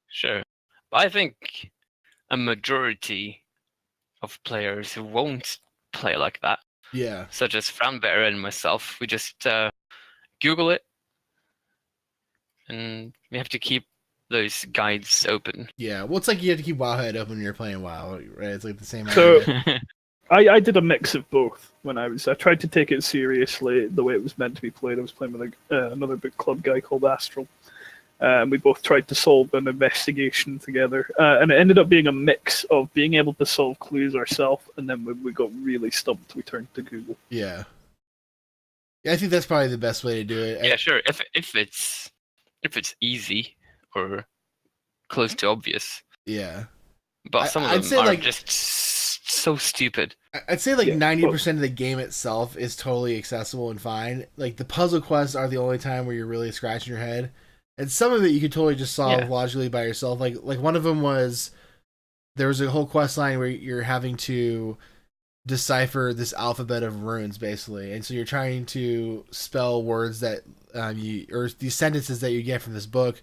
Sure. But I think a majority of players who won't play like that, such as Franbear and myself, we just Google it, and we have to keep those guides open. Yeah, well, it's like you have to keep Wowhead open when you're playing WoW, right? It's like the same idea. I did a mix of both when I tried to take it seriously the way it was meant to be played. I was playing with another book club guy called Astral, and we both tried to solve an investigation together, and it ended up being a mix of being able to solve clues ourselves, and then when we got really stumped, we turned to Google. Yeah, I think that's probably the best way to do it. Yeah, sure. If it's easy or close to obvious. Yeah. But some of them are just so stupid. I'd say like 90% of the game itself is totally accessible and fine. Like the puzzle quests are the only time where you're really scratching your head. And some of it you could totally just solve logically by yourself. Like one of them was, there was a whole quest line where you're having to decipher this alphabet of runes basically, and so you're trying to spell words that or these sentences that you get from this book,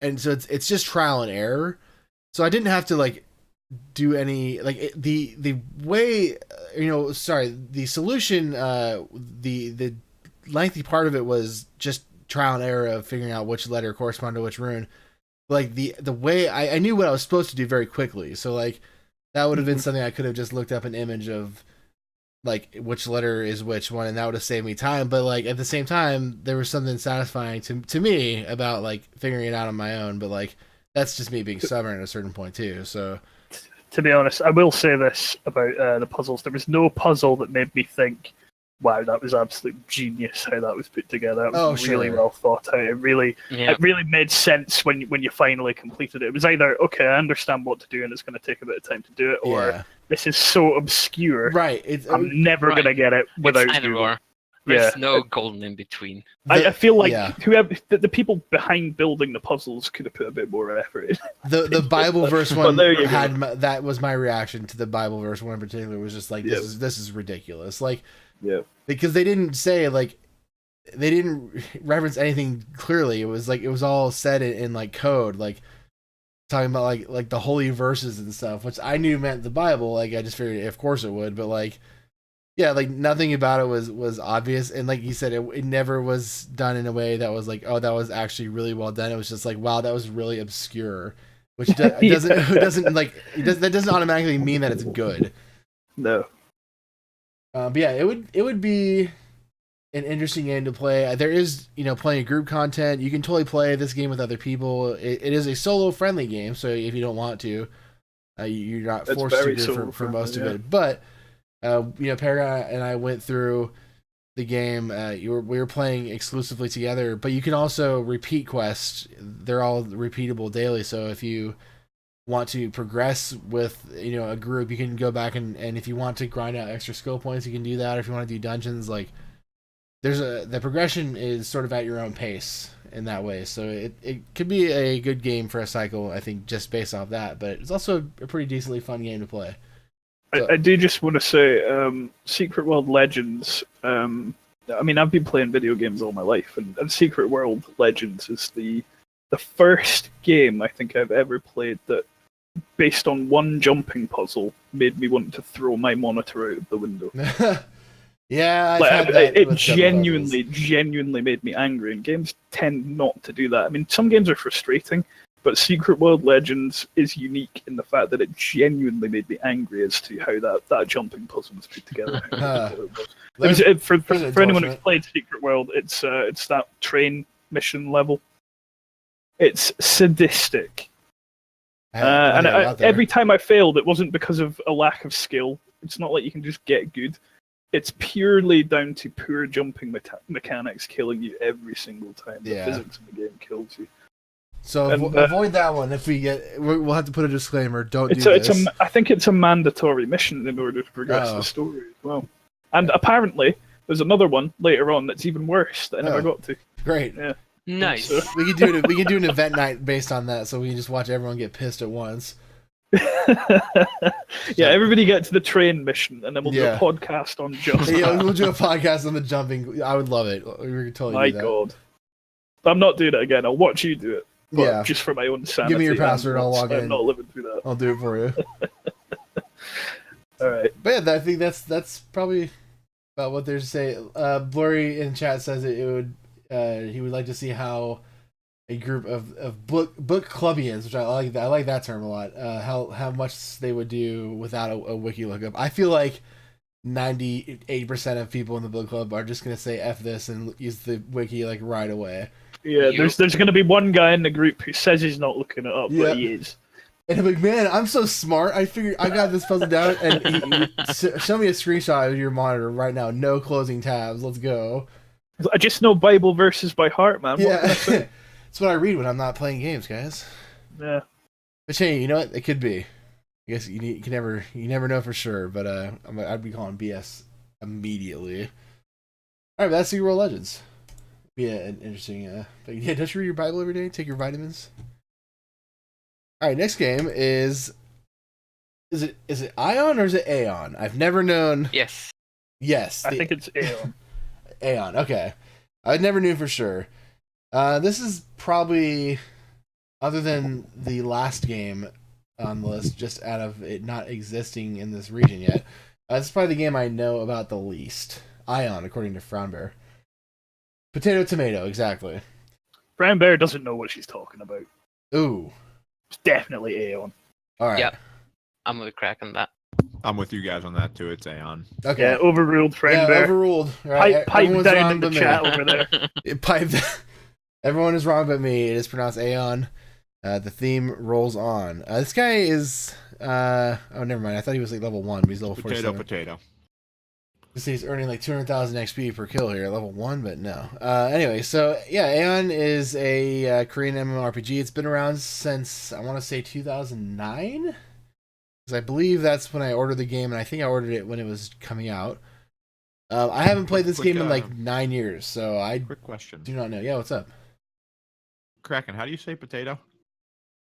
and so it's just trial and error. So I didn't have to like do any like the way the solution, the lengthy part of it was just trial and error of figuring out which letter corresponded to which rune. Like the way I knew what I was supposed to do very quickly, so like that would have been something I could have just looked up an image of, like which letter is which one, and that would have saved me time. But like at the same time, there was something satisfying to me about like figuring it out on my own. But like that's just me being stubborn at a certain point too. So, to be honest, I will say this about the puzzles: there was no puzzle that made me think wow, that was absolute genius how that was put together. That was really sure. well thought out. It really made sense when you finally completed it. It was either, okay, I understand what to do and it's going to take a bit of time to do it, or this is so obscure, right? I'm never going to get it without it's either Google. or. There's no golden in between. I feel like whoever the people behind building the puzzles could have put a bit more effort in. The Bible verse one had that was my reaction to the Bible verse one in particular. Was just like, this is ridiculous. Like, because they didn't say, like, they didn't reference anything clearly. It was like, it was all said in like code, like talking about like the holy verses and stuff, which I knew meant the Bible. Like, I just figured of course it would, but like, yeah, like nothing about it was obvious. And like you said, it never was done in a way that was like, oh, that was actually really well done. It was just like, wow, that was really obscure, which doesn't that doesn't automatically mean that it's good. No. But yeah, it would be an interesting game to play. There is, plenty of group content. You can totally play this game with other people. It is a solo friendly game, so if you don't want to, you're not forced to do it for most of it. But Paragon and I went through the game. We were playing exclusively together, but you can also repeat quests. They're all repeatable daily. So if you want to progress with a group, you can go back and if you want to grind out extra skill points, you can do that. Or if you want to do dungeons, like the progression is sort of at your own pace in that way. So it could be a good game for a cycle, I think, just based off that. But it's also a pretty decently fun game to play. So. I do just want to say, Secret World Legends. I mean, I've been playing video games all my life, and Secret World Legends is the first game I think I've ever played that, based on one jumping puzzle, made me want to throw my monitor out of the window. Yeah, it genuinely made me angry, and games tend not to do that. I mean, some games are frustrating, but Secret World Legends is unique in the fact that it genuinely made me angry as to how that jumping puzzle was put together. For anyone who's played Secret World, it's that train mission level. It's sadistic. Every time I failed, it wasn't because of a lack of skill. It's not like you can just get good. It's purely down to poor jumping mechanics killing you every single time. The physics of the game kills you. So avoid that one. If we'll have to put a disclaimer. Don't do this. I think it's a mandatory mission in order to progress the story as well. And apparently, there's another one later on that's even worse that I never got to. Great. Yeah. Nice. So. We could do an event night based on that, so we can just watch everyone get pissed at once. Everybody get to the train mission, and then we'll do a podcast on jumping. We'll do a podcast on the jumping. I would love it. We could totally do that. My God. But I'm not doing it again. I'll watch you do it. But just for my own sanity. Give me your password. I'll log in. I'm not living through that. I'll do it for you. All right. But yeah, I think that's probably about what there's to say. Blurry in chat says it would. He would like to see how a group of book clubbians, which I like that term a lot. How much they would do without a wiki lookup. I feel like 98% of people in the book club are just gonna say F this and use the wiki like right away. Yeah, there's going to be one guy in the group who says he's not looking it up, but he is. And I'm like, man, I'm so smart. I figured I got this puzzle down. And show me a screenshot of your monitor right now. No closing tabs. Let's go. I just know Bible verses by heart, man. Yeah, that's what I read when I'm not playing games, guys. Yeah. But hey, you know what? It could be. I guess you never know for sure. But I'd be calling BS immediately. All right, but that's Secret World Legends. Be an interesting. But yeah, don't you read your Bible every day? Take your vitamins. All right, next game is it Ion or is it Aeon? I've never known. Yes. I think it's Aeon. Aeon. Okay, I never knew for sure. This is probably, other than the last game on the list, just out of it not existing in this region yet. This is probably the game I know about the least. Ion, according to Frownbear. Potato, tomato, exactly. Brown Bear doesn't know what she's talking about. Ooh. It's definitely Aeon. All right. Yep. I'm with crack on that. I'm with you guys on that too. It's Aeon. Okay. Yeah, overruled, Brown Bear. Overruled. Right. Pipe down in the chat over there. Everyone is wrong but me. It is pronounced Aeon. The theme rolls on. This guy is... oh, never mind. I thought he was like level 1, but he's level 47. Potato. He's earning like 200,000 XP per kill here, level 1, but no. Anyway, so yeah, Aeon is a Korean MMORPG. It's been around since, I want to say 2009? Because I believe that's when I ordered the game, and I think I ordered it when it was coming out. I haven't played this game in like 9 years, so I quick question. do not know. Yeah, what's up? Kraken, how do you say potato?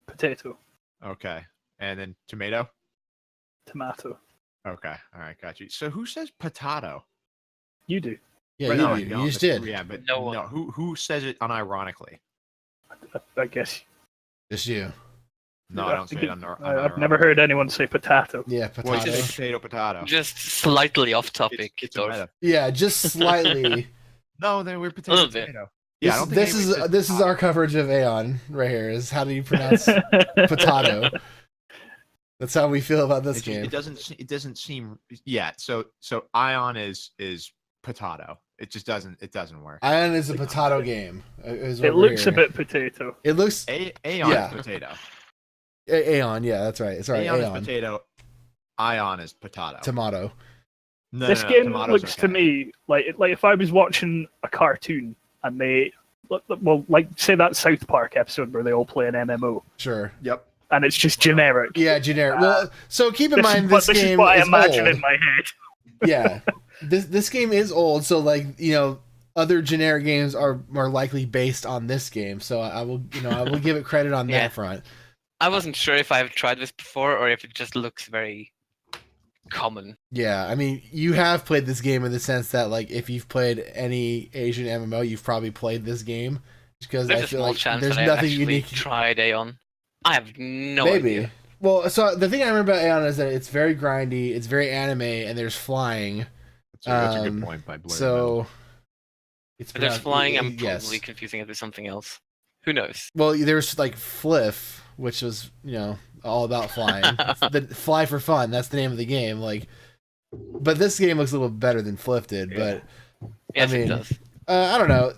Potato. Okay. And then tomato? Tomato. Okay. All right, got you. So who says potato? You do. Yeah, Right, you, no, do. no, You just but- did. Yeah, but No no, one. who says it unironically? I guess. Just you. No, I don't say it I've never heard anyone say potato. Yeah, Well, you potato. say potato. Just slightly off topic. It's Dorf. a meta. Yeah, just slightly. No, then we're potato. little bit. Tomato. Yeah, I don't think this anybody says is potato. our coverage of Aeon right here. Is how do you pronounce potato? That's how we feel about this It just- game. It doesn't seem. Yeah. So Ion is potato. It just doesn't work. Ion is a potato game. Is what It we're looks a hearing. bit potato. It looks Aeon Yeah. is potato. Aeon. Yeah, that's right. Sorry, Aeon Aeon. is potato. Ion is potato. Tomato. No, This no, game tomato's looks okay. to me like if I was watching a cartoon and they, well, like say that South Park episode where they all play an MMO Sure. Yep. and it's just generic. Yeah, generic. Well, so keep in mind this this game is what I is imagine old. in my head. Yeah, this game is old. So like other generic games are more likely based on this game. So I will give it credit on Yeah. that front. I wasn't sure if I've tried this before or if it just looks very common. Yeah, I mean, you have played this game in the sense that, like, if you've played any Asian MMO, you've probably played this game. Because There's I a feel small like chance there's that I've nothing actually unique. tried Aeon. I have no Maybe. idea. Well, so the thing I remember about Aeon is that it's very grindy, it's very anime, and there's flying. That's a good point by Blur. So it's If there's flying, I'm yes. probably confusing it with something else. Who knows? Well, there's like Fliff, which was all about flying. The Fly for Fun. That's the name of the game. Like, but this game looks a little better than Fliff did. Yeah. But Yes, mean, it does. I don't know.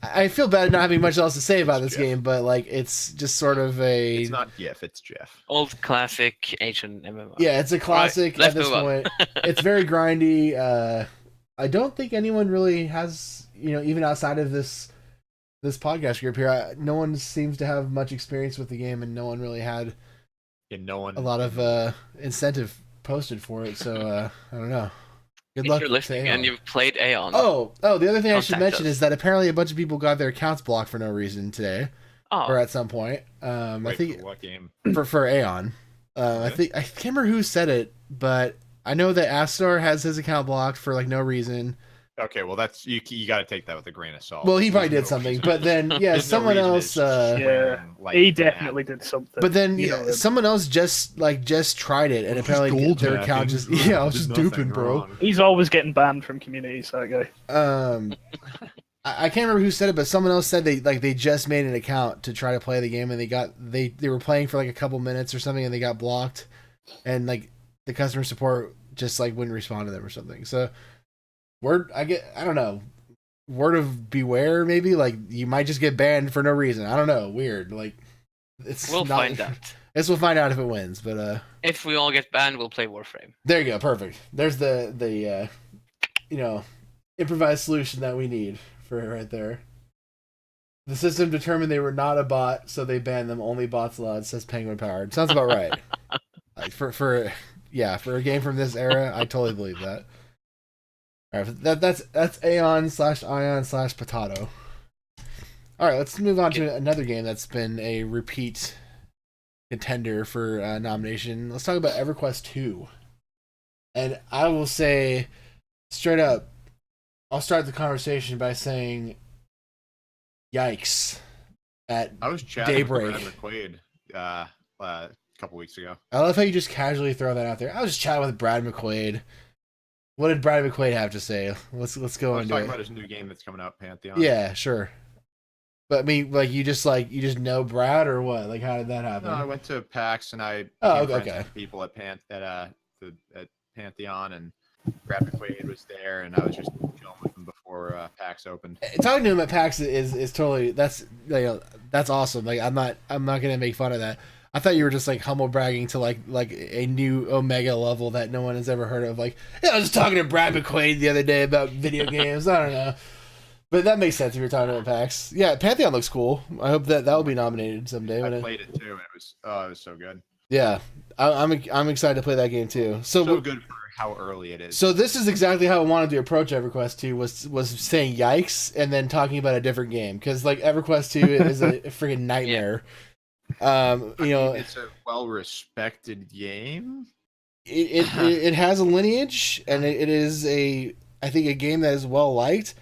I feel bad not having much else to say about this Jeff. game, but like it's just sort of a It's not GIF, it's Jeff. Old classic Asian MMO. yeah, it's a classic let's at this move on. point. It's very grindy. I don't think anyone really has even outside of this podcast group here. No one seems to have much experience with the game, and no one really had Yeah, no one. a lot of incentive posted for it. So I don't know. Good If luck you're to listening Aeon. and you've played Aeon, Oh, the other thing I should Contact mention us. is that apparently a bunch of people got their accounts blocked for no reason today or at some point. I Wait, think for what game? for Aeon. I can't remember who said it, but I know that Astor has his account blocked for like no reason. Okay, well that's you got to take that with a grain of salt. Well, he probably There's did no something, reason. but then yeah, There's no someone reason else. it's just Yeah. swearing like He that. definitely did something. But then you know, someone else just tried it, and It's apparently gold their tapping. account just I was Did just nothing duping, bro. wrong. he's always getting banned from communities. That guy. I can't remember who said it, but someone else said they just made an account to try to play the game, and they were playing for like a couple minutes or something, and they got blocked, and like the customer support just like wouldn't respond to them or something. So I don't know, word of beware, maybe like you might just get banned for no reason. I don't know, weird. Like we'll find out. Guess we'll find out if it wins, but If we all get banned, we'll play Warframe. there you go, perfect. There's the improvised solution that we need for it right there. The system determined they were not a bot, so they banned them. Only bots allowed, says Penguin Powered. Sounds about right. Like for a game from this era, I totally believe that. All right, that's Aeon/Ion/Potato. All right, let's move on to another game that's been a repeat contender for nomination. Let's talk about EverQuest 2. And I will say straight up, I'll start the conversation by saying, yikes! At I was chatting daybreak. with Brad McQuaid a couple weeks ago. I love how you just casually throw that out there. I was just chatting with Brad McQuaid. What did Brad McQuaid have to say? Let's go I was into talking it. about his new game that's coming out, Pantheon. Yeah, sure. But I mean, like you just know Brad or what? Like, how did that happen? No, I went to PAX and I Oh, became friends okay. with people at Pantheon, and Brad McQuaid was there, and I was just chilling with him before PAX opened. Talking to him at PAX is totally that's awesome. Like I'm not gonna make fun of that. I thought you were just like humble bragging to like a new Omega level that no one has ever heard of. Like, yeah, I was just talking to Brad McQuaid the other day about video games. I don't know, but that makes sense if you're talking about PAX. Yeah, Pantheon looks cool. I hope that will be nominated someday. I played it too, and it was so good. Yeah, I'm excited to play that game too. So good for how early it is. So this is exactly how I wanted to approach EverQuest 2 was saying yikes and then talking about a different game because like EverQuest 2 is a freaking nightmare. It's a well-respected game. It has a lineage and it is I think a game that is well liked.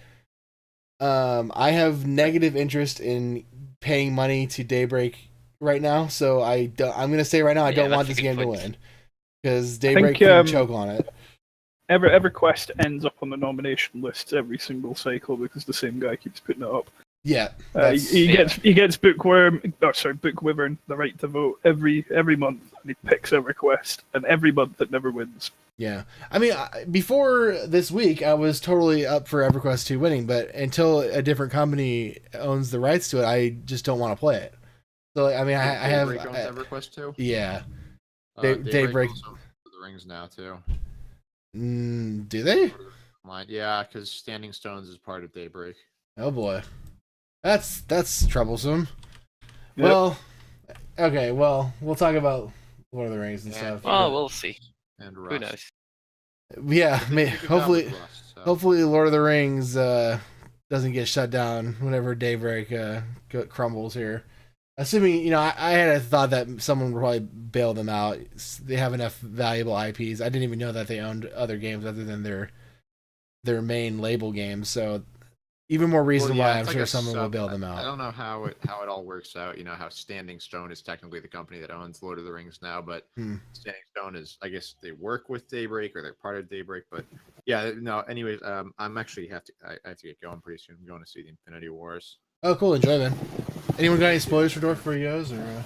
I have negative interest in paying money to Daybreak right now, so I'm gonna say right now I don't want this game to win because Daybreak can choke on it. EverQuest ends up on the nomination lists every single cycle because the same guy keeps putting it up. Yeah, he gets Bookwyvern the right to vote every month, and he picks EverQuest, and every month it never wins. Yeah, I mean, before this week, I was totally up for EverQuest 2 winning, but until a different company owns the rights to it, I just don't want to play it. So, I mean, I have EverQuest 2. Yeah, Daybreak also the rings now too. Do they? Yeah, because Standing Stones is part of Daybreak. Oh boy. That's troublesome. Yep. Well, okay. Well, we'll talk about Lord of the Rings and stuff. Oh, we'll see. And Who knows? Yeah, hopefully, Lord of the Rings doesn't get shut down whenever Daybreak crumbles here. Assuming I had a thought that someone would probably bail them out. They have enough valuable IPs. I didn't even know that they owned other games other than their main label games. So. Even more reason why I'm sure someone will bail them out. I don't know how it all works out. You know how Standing Stone is technically the company that owns Lord of the Rings now, but Standing Stone is, I guess, they work with Daybreak or they're part of Daybreak. But yeah, no. Anyways, I'm actually I have to get going pretty soon. I'm going to see the Infinity Wars. Oh, cool! Enjoy, man. Anyone got any spoilers for Dorf for yo's or?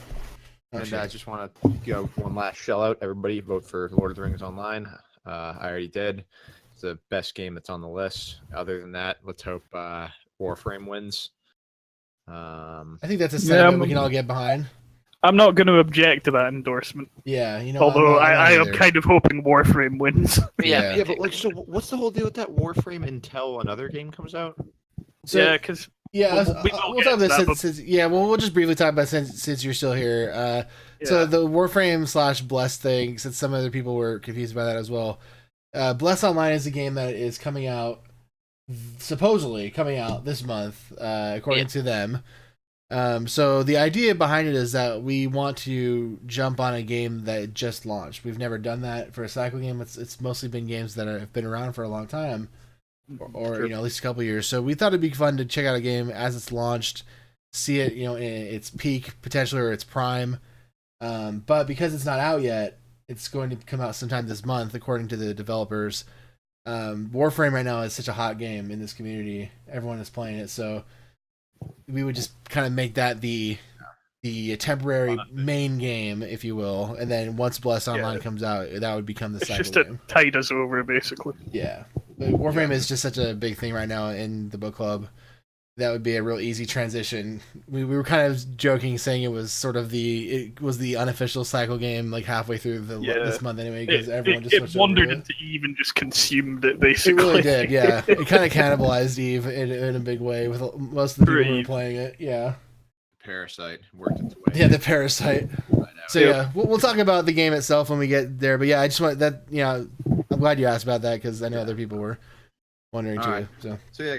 I just want to go one last shell out. Everybody vote for Lord of the Rings Online. I already did. It's the best game that's on the list. Other than that, let's hope Warframe wins. I think that's a sentiment we can all get behind. I'm not going to object to that endorsement. Yeah, Although I am kind of hoping Warframe wins. Yeah, but like, so what's the whole deal with that Warframe until another game comes out? So, yeah, because we'll talk about this we'll just briefly talk about since you're still here. So the Warframe / Bless thing, since some other people were confused by that as well. Bless Online is a game that is supposedly coming out this month, according to them. So the idea behind it is that we want to jump on a game that just launched. We've never done that for a cycle game. It's mostly been games that have been around for a long time, or at least a couple years. So we thought it'd be fun to check out a game as it's launched, see it in its peak potentially or its prime. But because it's not out yet, it's going to come out sometime this month, according to the developers. Warframe right now is such a hot game in this community. Everyone is playing it, so we would just kind of make that the temporary main game, if you will, and then once Bless Online comes out, that would become the cycle game. Just to tide us over, basically. Yeah. But Warframe is just such a big thing right now in the book club. That would be a real easy transition. We were kind of joking, saying it was the unofficial cycle game, like halfway through this month anyway, because everyone just switched wandered over into Eve and just consumed it, basically. It really did, yeah. It kind of cannibalized Eve in a big way with most of the people who were playing it. Yeah. Parasite worked its way. Yeah, the Parasite. So yeah, we'll talk about the game itself when we get there. But yeah, I just want that. I'm glad you asked about that because I know other people were wondering too. Right. So yeah,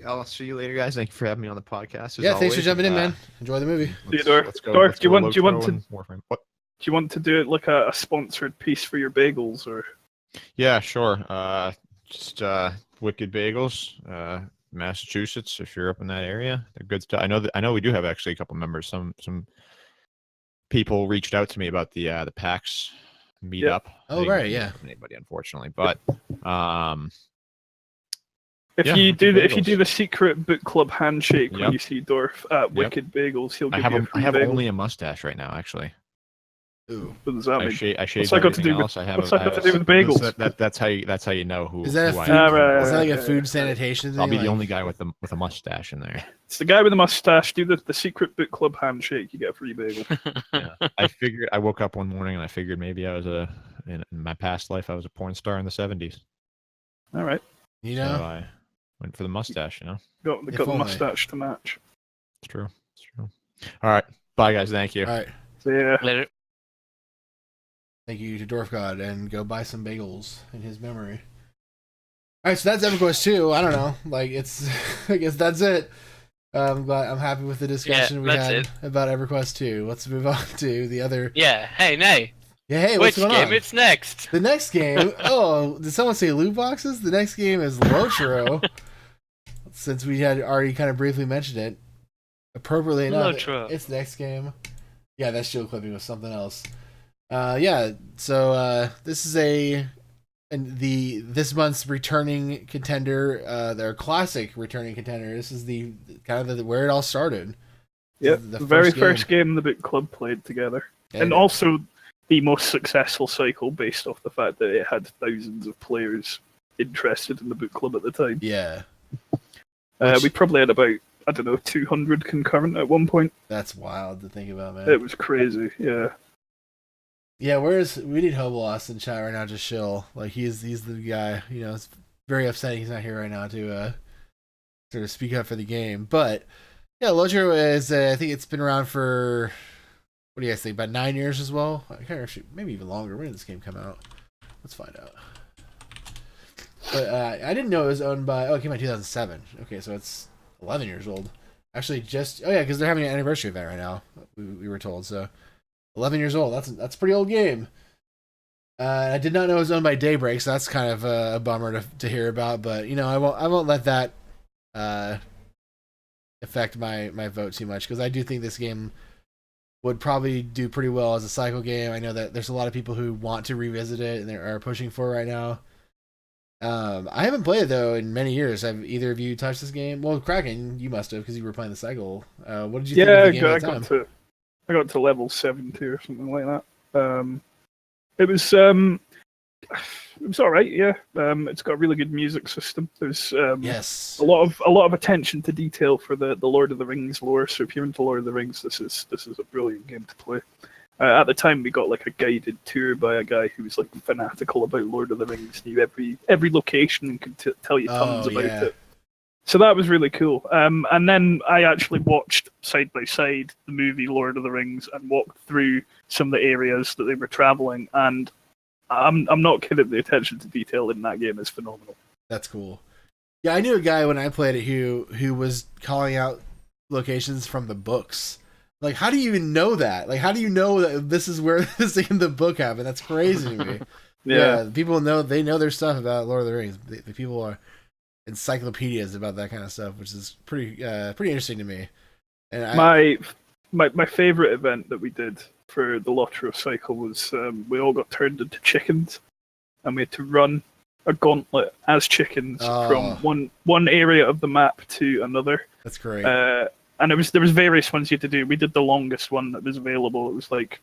I'll see you later, guys. Thank you for having me on the podcast. Thanks for jumping in, man. Enjoy the movie. Dorf, do you want to do it like a sponsored piece for your bagels or? Yeah, sure. Just Wicked Bagels, Massachusetts. If you're up in that area, they're good stuff. I know we do have actually a couple members. Some people reached out to me about the PAX meetup. Oh right, yeah. Anybody, unfortunately, but if you do the secret book club handshake when you see Dorf at Wicked Bagels, he'll give you a free bagel. I have only a mustache right now, actually. Ooh. What does that mean? I shave What's that got to everything do with? else. I have What's that got to do with bagels? That's how you know who. Is that who a I food? am. right, Is that like a right, food right. sanitation thing? I'll be the like- only guy with a mustache in there. It's the guy with the mustache. Do the secret book club handshake. You get a free bagel. Yeah. I woke up one morning and I figured maybe I was in my past life I was a porn star in the 70s. All right. You So know, I went for the mustache. Got If the only. mustache to match. It's true. All right. Bye, guys. Thank you. all right. So yeah. Later. Thank you to Dwarf God, and go buy some bagels in his memory. All right, so that's EverQuest 2. I don't know, like it's. I guess that's it. I'm happy with the discussion we that's had it. about EverQuest 2. Let's move on to the other. Yeah. Hey, Nay. Yeah, hey, what's Which going game on? it's next? The next game. Oh, did someone say loot boxes? The next game is Lotro. Since we had already kind of briefly mentioned it, appropriately enough, Lotro. it's the next game. Yeah, that shield clipping was something else. Yeah. So this is this month's returning contender, their classic returning contender. This is the kind of where it all started. Yep. The The very first first game the book club played together, and also the most successful cycle based off the fact that it had thousands of players interested in the book club at the time. Yeah. We probably had about, I don't know, 200 concurrent at one point. That's wild to think about, man. It was crazy, yeah. Yeah, we need Hobolost in chat right now to shill. Like he's the guy, you know, it's very upsetting he's not here right now to sort of speak up for the game. But yeah, Lotro is I think it's been around for what do you guys think, about 9 years as well? I can't actually, maybe even longer. When did this game come out? Let's find out. But I didn't know it was owned by it came out in 2007. Okay, so it's 11 years old. Actually because they're having an anniversary event right now. We were told, so 11 years old. That's a pretty old game. I did not know it was owned by Daybreak, so that's kind of a bummer to hear about. But you know, I won't let that affect my vote too much, because I do think this game would probably do pretty well as a cycle game. I know that there's a lot of people who want to revisit it and they are pushing for it right now. I haven't played it though in many years. Have either of you touched this game? Well, Kraken, you must have, because you were playing the cycle. What did you think of the game at the time? I got to level 70 or something like that. It was all right, yeah. It's got a really good music system. There's yes, a lot of attention to detail for the Lord of the Rings lore. So if you're into Lord of the Rings, this is a brilliant game to play. At the time, we got like a guided tour by a guy who was like fanatical about Lord of the Rings, knew every location and could tell you tons about it. So that was really cool. And then I actually watched side by side the movie Lord of the Rings and walked through some of the areas that they were traveling. And I'm not kidding. The attention to detail in that game is phenomenal. That's cool. Yeah, I knew a guy when I played it who was calling out locations from the books. Like, how do you even know that? Like, how do you know that this is where this in the book happened? That's crazy to me. Yeah, people know their stuff about Lord of the Rings. The people are encyclopedias about that kind of stuff, which is pretty interesting to me. And my favorite event that we did for the Lotro cycle was we all got turned into chickens, and we had to run a gauntlet as chickens from one area of the map to another. That's great. And there was various ones you had to do. We did the longest one that was available. It was like,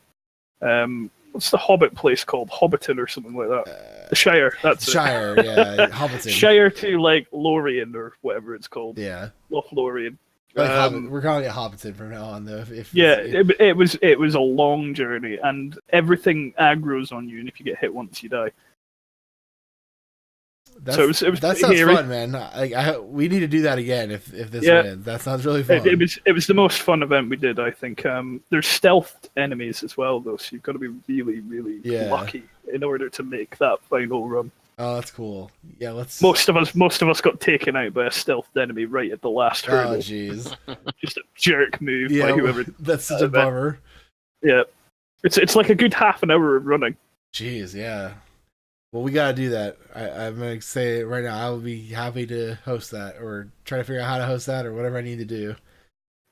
what's the Hobbit place called? Hobbiton or something like that. The Shire. That's Shire. Yeah, Hobbiton. Shire to like Lorien or whatever it's called. Yeah, Loch Lorien. we're calling it Hobbiton from now on, though. It was a long journey, and everything aggroes on you, and if you get hit once, you die. That that sounds fun, man. We need to do that again if this wins. That sounds really fun. It was the most fun event we did, I think. There's stealthed enemies as well, though, so you've got to be really, really lucky in order to make that final run. Oh, that's cool. Yeah, Most of us got taken out by a stealthed enemy right at the last hurdle. Oh, jeez. Just a jerk move by whoever. That's such a bummer. Yeah, it's like a good half an hour of running. Jeez, yeah. Well, we gotta do that. I'm gonna say it right now. I will be happy to host that, or try to figure out how to host that, or whatever I need to do.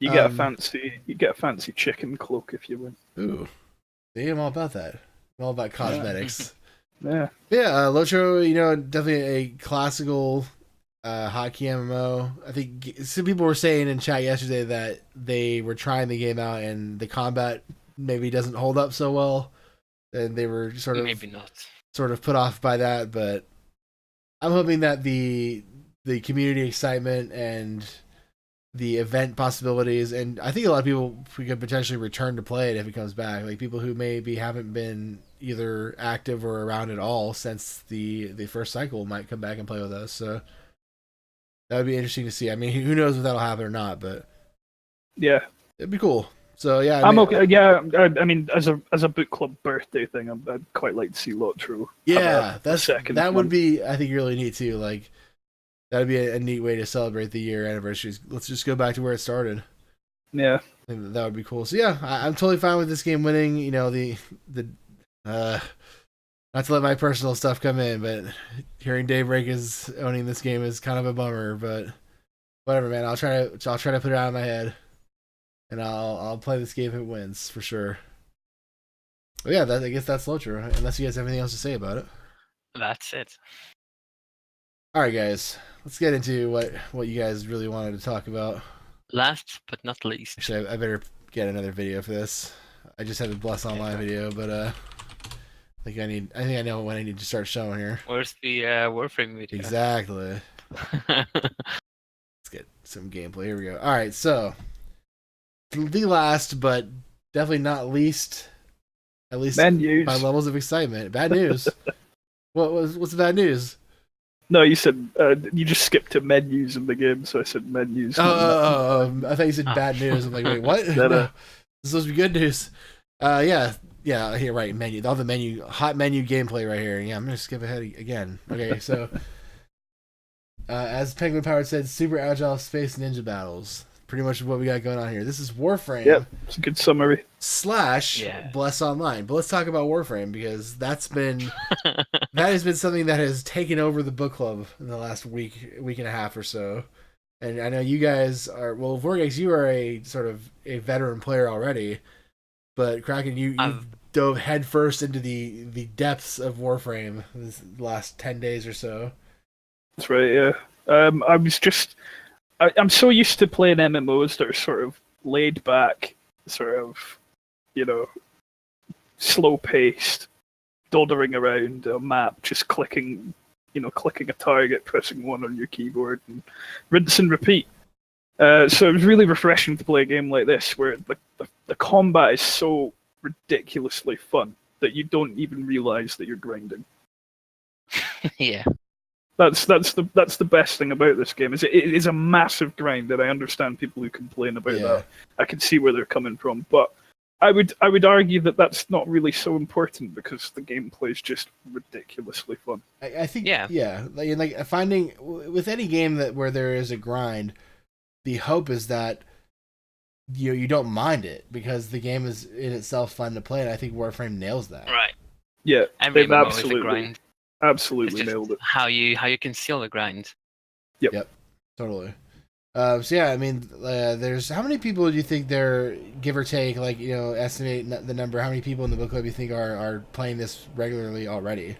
You get a fancy chicken cloak if you win. Ooh, see, I'm all about that. I'm all about cosmetics. Yeah. Lotro, definitely a classical hotkey MMO. I think some people were saying in chat yesterday that they were trying the game out and the combat maybe doesn't hold up so well. and they were maybe not. sort of put off by that. But I'm hoping that the community excitement and the event possibilities, and I think a lot of people we could potentially return to play it if it comes back. Like people who maybe haven't been either active or around at all since the first cycle might come back and play with us. So that would be interesting to see. I mean, who knows if that'll happen or not, but yeah, it'd be cool. So yeah, I'm okay. Yeah, I mean, as a book club birthday thing, I'd quite like to see Lotro. Yeah, that would be, I think, really neat too. Like that'd be a neat way to celebrate the year anniversaries. Let's just go back to where it started. Yeah, I think that would be cool. So yeah, I'm totally fine with this game winning. You know, the not to let my personal stuff come in, but hearing Daybreak is owning this game is kind of a bummer. But whatever, man. I'll try to put it out of my head, and I'll play this game if it wins for sure. But yeah, I guess that's Lotro. Unless you guys have anything else to say about it. That's it. All right, guys. Let's get into what you guys really wanted to talk about. Last but not least. Actually, I better get another video for this. I just had a Bless Online video, but I think I know when I need to start showing here. Where's the Warframe video? Exactly. Let's get some gameplay. Here we go. All right, so the last, but definitely not least, at least bad news. By levels of excitement. Bad news. What's the bad news? No, you said you just skipped to menus in the game, so I said menus. I thought you said bad news. I'm like, wait, what? No, this is supposed to be good news. Yeah, here, right, menu. All the hot menu gameplay right here. Yeah, I'm gonna skip ahead again. Okay, so as Penguin Powered said, super agile space ninja battles. Pretty much what we got going on here. This is Warframe. Yep, it's a good summary. / Bless Online. But let's talk about Warframe because that has been something that has taken over the book club in the last week and a half or so. And I know you guys are, well, Vorgex, you are a sort of a veteran player already, but Kraken, you dove headfirst into the depths of Warframe this last 10 days or so. That's right, yeah. I'm so used to playing MMOs that are sort of laid back, sort of, slow-paced, doddering around a map, just clicking a target, pressing 1 on your keyboard, and rinse and repeat. So it was really refreshing to play a game like this, where the combat is so ridiculously fun that you don't even realize that you're grinding. Yeah. That's the best thing about this game. It is a massive grind, and I understand people who complain about that. I can see where they're coming from, but I would argue that that's not really so important because the gameplay is just ridiculously fun. I think like finding with any game where there is a grind, the hope is that you don't mind it because the game is in itself fun to play, and I think Warframe nails that. Right. Yeah, every they've MMO is a grind. Absolutely nailed it. How you conceal the grind. Yep. Totally. So yeah, I mean, there's how many people do you think there, give or take, like estimate the number? How many people in the book club you think are playing this regularly already?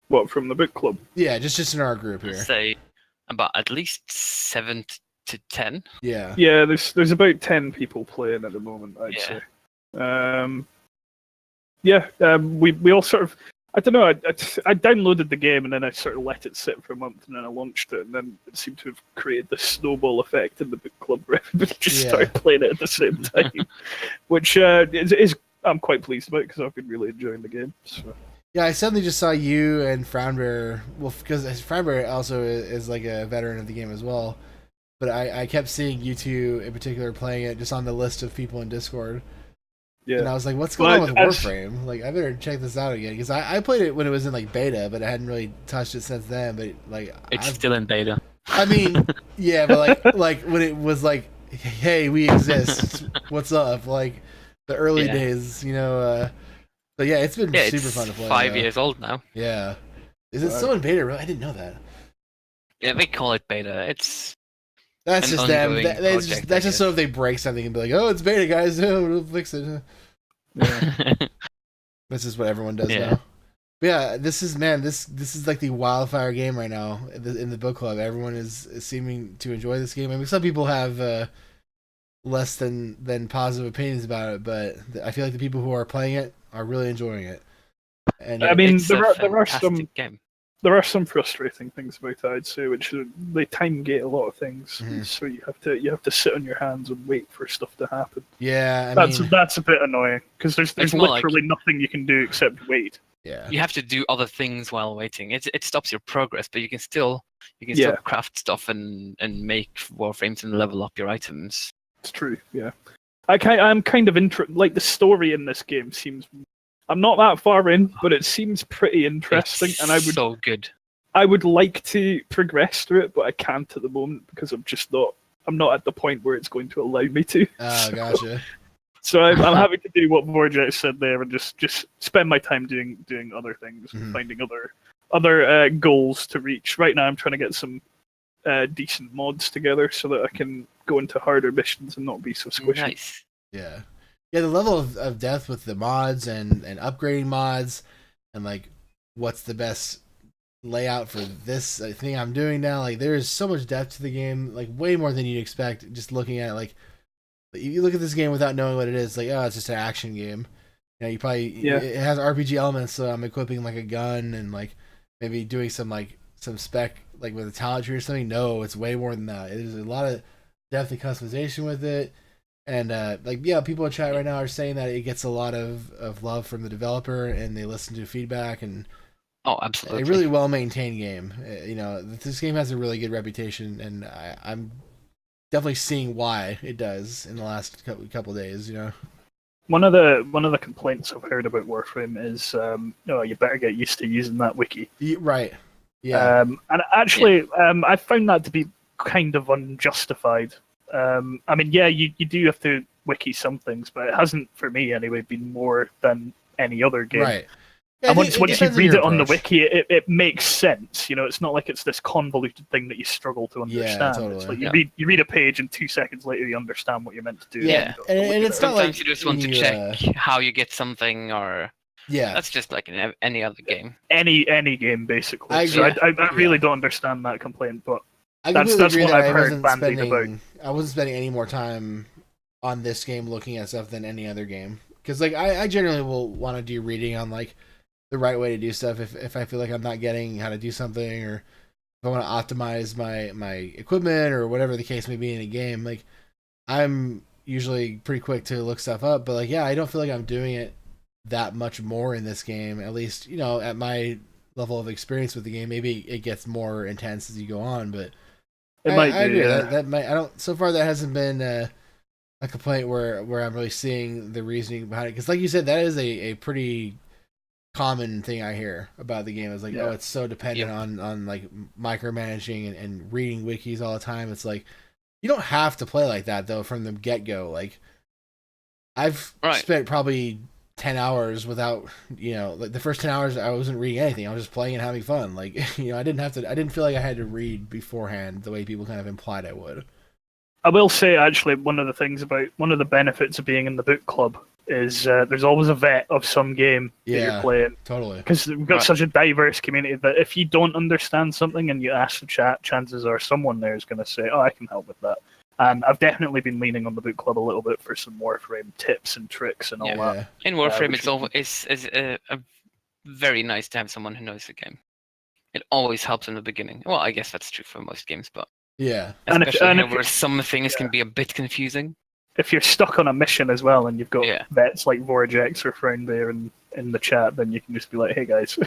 What, from the book club? Yeah, just in our group here. I'd say about at least 7 to 10. Yeah. Yeah, there's about 10 people playing at the moment, I'd say. We all sort of. I don't know. I downloaded the game and then I sort of let it sit for a month and then I launched it and then it seemed to have created this snowball effect in the book club where everybody just started playing it at the same time, which is I'm quite pleased about because I've been really enjoying the game. So. Yeah, I suddenly just saw you and Frownbear. Well, because Frownbear also is like a veteran of the game as well, but I kept seeing you two in particular playing it just on the list of people in Discord. Yeah. And I was like, what's going on with Warframe? Like, I better check this out again. Because I played it when it was in, like, beta, but I hadn't really touched it since then. But, like... It's still in beta. I mean, yeah, but, like when it was like, hey, we exist. What's up? Like, the early days, But, yeah, it's been super fun to play. 5 years old now. Yeah. Is it still in beta, really? I didn't know that. Yeah, they call it beta. That's just them. That's just so if they break something and be like, oh, it's beta, guys. We'll fix it. Yeah. This is what everyone does now. But yeah, this is like the wildfire game right now in the book club. Everyone is seeming to enjoy this game. I mean, some people have less than positive opinions about it, but I feel like the people who are playing it are really enjoying it. And I mean, It's there a are fantastic game. there are some frustrating things about it, I'd say, which is they time gate a lot of things, so you have to sit on your hands and wait for stuff to happen. yeah, That's a bit annoying because there's It's more like- literally nothing you can do except wait. yeah, You have to do other things while waiting. It stops your progress, but you can still Yeah. craft stuff and make warframes and level up your items. It's true. Yeah, I'm kind of like the story in this game seems. I'm not that far in, but it seems pretty interesting, It's and so good. I would like to progress through it, but I can't at the moment because I'm not at the point where it's going to allow me to. oh, gotcha. So I'm happy to do what Vortex said there and just spend my time doing other things, and finding other goals to reach. Right now, I'm trying to get some decent mods together so that I can go into harder missions and not be so squishy. Nice. Yeah. Yeah, the level of depth with the mods and upgrading mods and like what's the best layout for this thing I'm doing now, like there is so much depth to the game, like way more than you'd expect just looking at it. Like you look at this game without knowing what it is, like, oh, it's just an action game. You know, you probably it has RPG elements, so I'm equipping like a gun and like maybe doing some spec like with a talent tree or something. No, it's way more than that. There's a lot of depth and customization with it. And people in chat right now are saying that it gets a lot of love from the developer, and they listen to feedback, and absolutely, a really well maintained game. You know, this game has a really good reputation, and I'm definitely seeing why it does in the last couple days. You know, one of the complaints I've heard about Warframe is, you better get used to using that wiki. Right. Yeah. And actually, I found that to be kind of unjustified. I mean, yeah, you do have to wiki some things, but it hasn't, for me anyway, been more than any other game. Right. Yeah, And once you read it on the approach. wiki, it makes sense. You know, it's not like it's this convoluted thing that you struggle to understand. Yeah, totally. It's like you read a page and 2 seconds later you understand what you're meant to do. Yeah. And it's not Sometimes like you just want to check how you get something, or yeah, that's just like in any other game. Any game basically. I really don't understand that complaint, but that's what I've heard bandied about. I wasn't spending any more time on this game looking at stuff than any other game, because like I generally will want to do reading on like the right way to do stuff if I feel like I'm not getting how to do something, or if I want to optimize my equipment or whatever the case may be in a game. Like I'm usually pretty quick to look stuff up, but like I don't feel like I'm doing it that much more in this game, at least, you know, at my level of experience with the game. Maybe it gets more intense as you go on, but I agree. That might, I don't, so far that hasn't been a complaint where I'm really seeing the reasoning behind it, because like you said, that is a pretty common thing I hear about the game. Is like, oh, it's so dependent on like micromanaging and reading wikis all the time. It's like, you don't have to play like that though from the get-go. Like I've spent probably 10 hours without, you know, like the first 10 hours I wasn't reading anything. I was just playing and having fun. Like, you know, I didn't feel like I had to read beforehand the way people kind of implied I would. I will say, actually, one of the benefits of being in the book club is there's always a vet of some game that you're playing. Totally. Because we've got such a diverse community that if you don't understand something and you ask the chat, chances are someone there is going to say, oh, I can help with that. And I've definitely been leaning on the book club a little bit for some Warframe tips and tricks and all that. In Warframe, it's very nice to have someone who knows the game. It always helps in the beginning. Well, I guess that's true for most games, but especially where some things can be a bit confusing. If you're stuck on a mission as well and you've got vets like Vortex or Frownbear in the chat, then you can just be like, hey guys,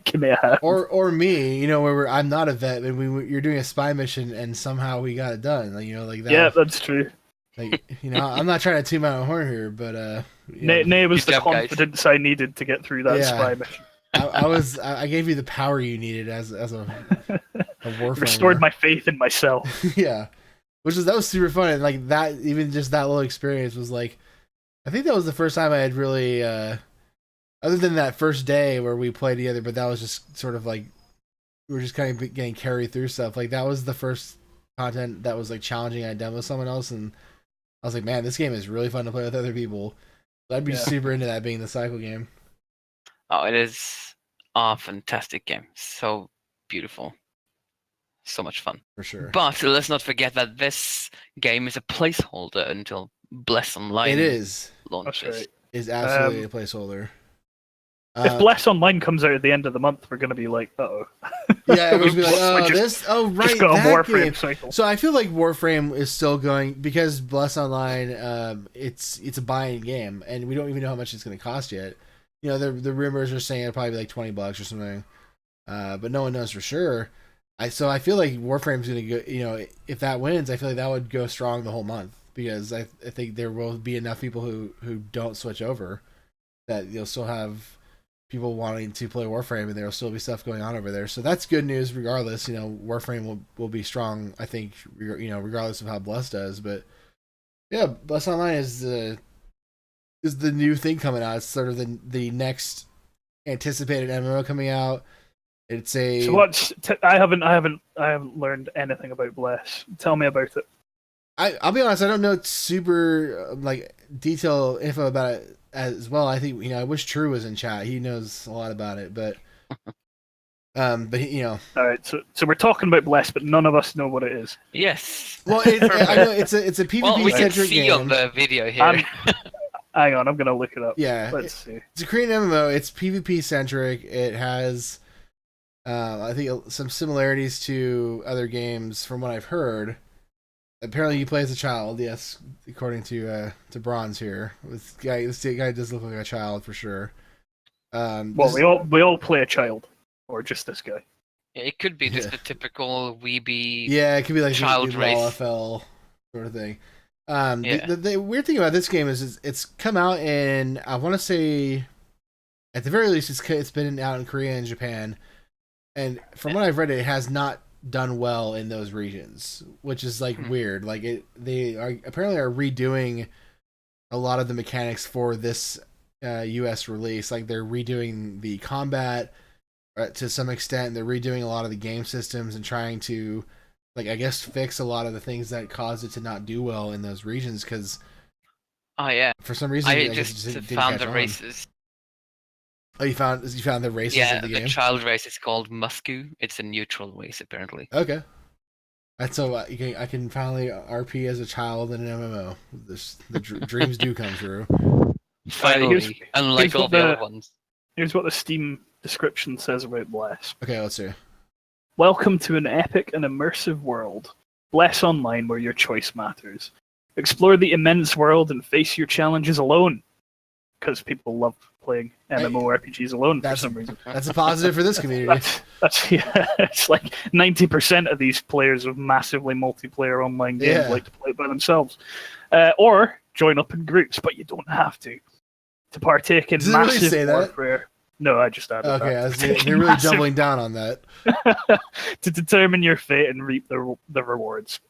give me a hand. Or me, you know, where I'm not a vet and you're doing a spy mission and somehow we got it done. Like, you know, like that. Yeah, that's true. Like, you know, I'm not trying to toot my own horn here, but Nay was the confidence I needed to get through that spy mission. I gave you the power you needed as a warframer. Restored my faith in myself. Yeah. That was super fun, and like that, even just that little experience was like, I think that was the first time I had really, other than that first day where we played together, but that was just sort of like, we were just kind of getting carried through stuff. Like that was the first content that was like challenging I'd done with someone else, and I was like, man, this game is really fun to play with other people. So I'd be super into that being the cycle game. Oh, it is a fantastic game. So beautiful. So much fun. For sure. But let's not forget that this game is a placeholder until Bless Online it is. launches. It is absolutely a placeholder. If Bless Online comes out at the end of the month, we're going to be like, uh-oh. Yeah, we'll be like, right, just got a that Warframe game. cycle. So I feel like Warframe is still going, because Bless Online, it's a buy-in game, and we don't even know how much it's going to cost yet. You know, the rumors are saying it'll probably be like $20 or something, but no one knows for sure. So I feel like Warframe's going to go, you know, if that wins, I feel like that would go strong the whole month, because I think there will be enough people who don't switch over that you'll still have people wanting to play Warframe, and there will still be stuff going on over there. So that's good news regardless. You know, Warframe will be strong, I think, you know, regardless of how Bless does. But yeah, Bless Online is the new thing coming out. It's sort of the next anticipated MMO coming out. It's a So I haven't learned anything about Bless. Tell me about it. I'll be honest, I don't know super like detailed info about it as well. I think, you know, I wish True was in chat. He knows a lot about it, but you know. All right, so we're talking about Bless, but none of us know what it is. Yes. Well, I know it's a PvP well, we can centric see game. on the video here. Hang on, I'm gonna look it up. Yeah, let's see. It's a Korean MMO. It's PvP centric. It has, I think, some similarities to other games from what I've heard. Apparently, you play as a child. Yes, according to Bronze here. This guy does look like a child for sure. Well, we all play a child, or just this guy. Yeah, it could be just a typical weeby. Yeah, it could be like child race LFL sort of thing. The weird thing about this game is it's come out in, I want to say, at the very least, it's been out in Korea and Japan, and from what I've read, it has not done well in those regions, which is like weird. Like they are apparently redoing a lot of the mechanics for this US release. Like they're redoing the combat to some extent. They're redoing a lot of the game systems and trying to, like, I guess, fix a lot of the things that caused it to not do well in those regions. Because for some reason I just found the races. Oh, you found the races of the game? The child race is called Musku. It's a neutral race, apparently. Okay. That's so I can finally RP as a child in an MMO. The dreams do come true. Finally, unlike all the other ones. Here's what the Steam description says about Bless. Okay, let's see. Welcome to an epic and immersive world. Bless Online, where your choice matters. Explore the immense world and face your challenges alone. Because people love playing MMORPGs alone for some reason. That's a positive for this community. It's like 90% of these players of massively multiplayer online games like to play it by themselves. Or join up in groups, but you don't have to. To partake in massive warfare. No, I just added that. Okay, they're really doubling down on that. To determine your fate and reap the rewards.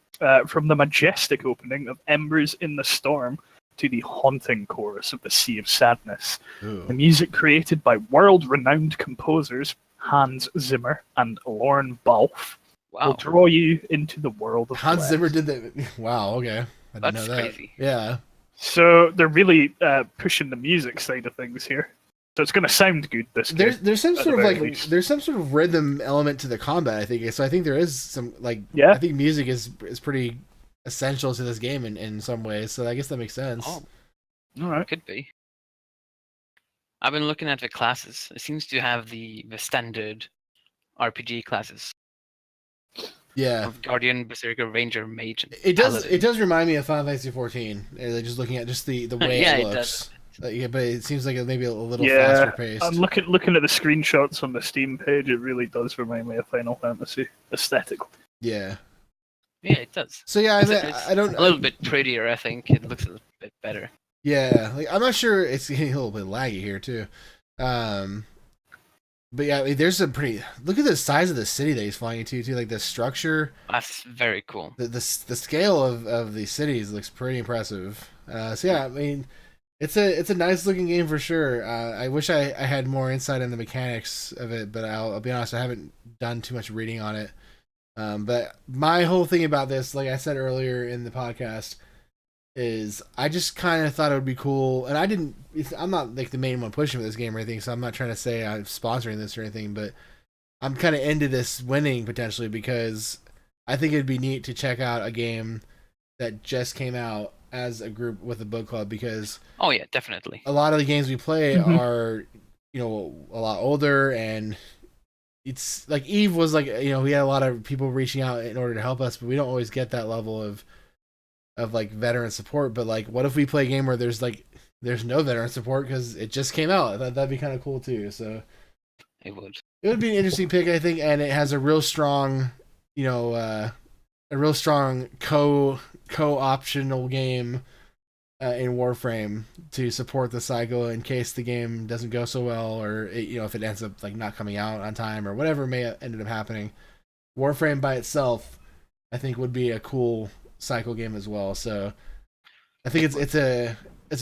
From the majestic opening of Embers in the Storm to the haunting chorus of the Sea of Sadness. Ooh. The music created by world-renowned composers Hans Zimmer and Lorne Balfe will draw you into the world of Hans Zimmer did that. Wow, okay. I didn't know that. Crazy. Yeah. So they're really pushing the music side of things here. So it's going to sound good. There's some sort of there's some sort of rhythm element to the combat, I think. So I think there is some I think music is pretty essential to this game in some ways. So I guess that makes sense. Oh, all right, could be. I've been looking at the classes. It seems to have the standard RPG classes. Yeah, of Guardian, Berserker, Ranger, Mage. It does remind me of Final Fantasy 14. Just looking at just the way it looks. But it seems like it maybe a little faster paced. I'm looking at the screenshots on the Steam page. It really does remind me of Final Fantasy aesthetically. Yeah. Yeah, it does. So yeah, I don't. A little bit prettier. I think it looks a little bit better. Yeah, I'm not sure. It's getting a little bit laggy here too. But yeah, there's some pretty. Look at the size of the city that he's flying into too. Like the structure. That's very cool. The scale of the cities looks pretty impressive. So yeah, I mean, it's a nice looking game for sure. I wish I had more insight on the mechanics of it, but I'll be honest, I haven't done too much reading on it. But my whole thing about this, like I said earlier in the podcast, is I just kind of thought it would be cool, and I'm not like the main one pushing for this game or anything, so I'm not trying to say I'm sponsoring this or anything, but I'm kind of into this winning potentially because I think it'd be neat to check out a game that just came out as a group with a book club, because oh yeah, definitely a lot of the games we play are a lot older, and it's like Eve was like, we had a lot of people reaching out in order to help us, but we don't always get that level of like veteran support. But like, what if we play a game where there's no veteran support because it just came out? That'd be kind of cool too. So it would be an interesting pick, I think, and it has a real strong, co-optional game in Warframe to support the cycle in case the game doesn't go so well, or if it ends up like not coming out on time or whatever may have ended up happening. Warframe by itself, I think, would be a cool cycle game as well. So I think it's a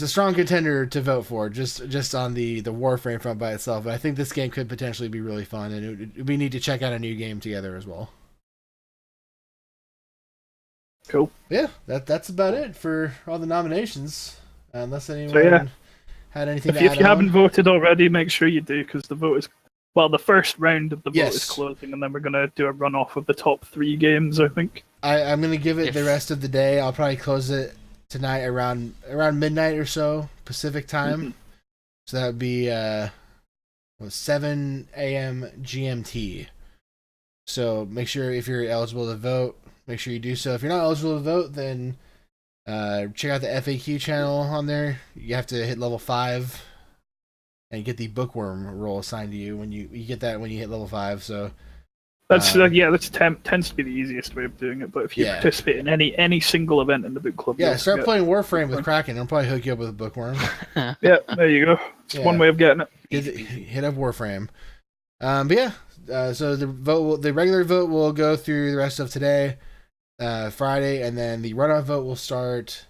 strong contender to vote for just on the Warframe front by itself. But I think this game could potentially be really fun, and we need to check out a new game together as well. Cool. Yeah, that's about it for all the nominations. Unless anyone had anything to add if you haven't voted already, make sure you do, because the vote is the first round of the vote is closing, and then we're gonna do a runoff of the top 3 games. I think I'm gonna give it the rest of the day. I'll probably close it tonight around midnight or so Pacific time. Mm-hmm. So that would be 7 a.m. GMT. So make sure if you're eligible to vote, make sure you do so. If you're not eligible to vote, then check out the FAQ channel on there. You have to hit level 5 and get the bookworm role assigned to you when you get that when you hit level 5. So that's tends to be the easiest way of doing it. But if you participate in any single event in the book club, start playing Warframe with Kraken. I'll probably hook you up with a bookworm. Yeah, there you go. It's one way of getting it. Hit up Warframe. So the regular vote will go through the rest of today, Friday, and then the runoff vote will start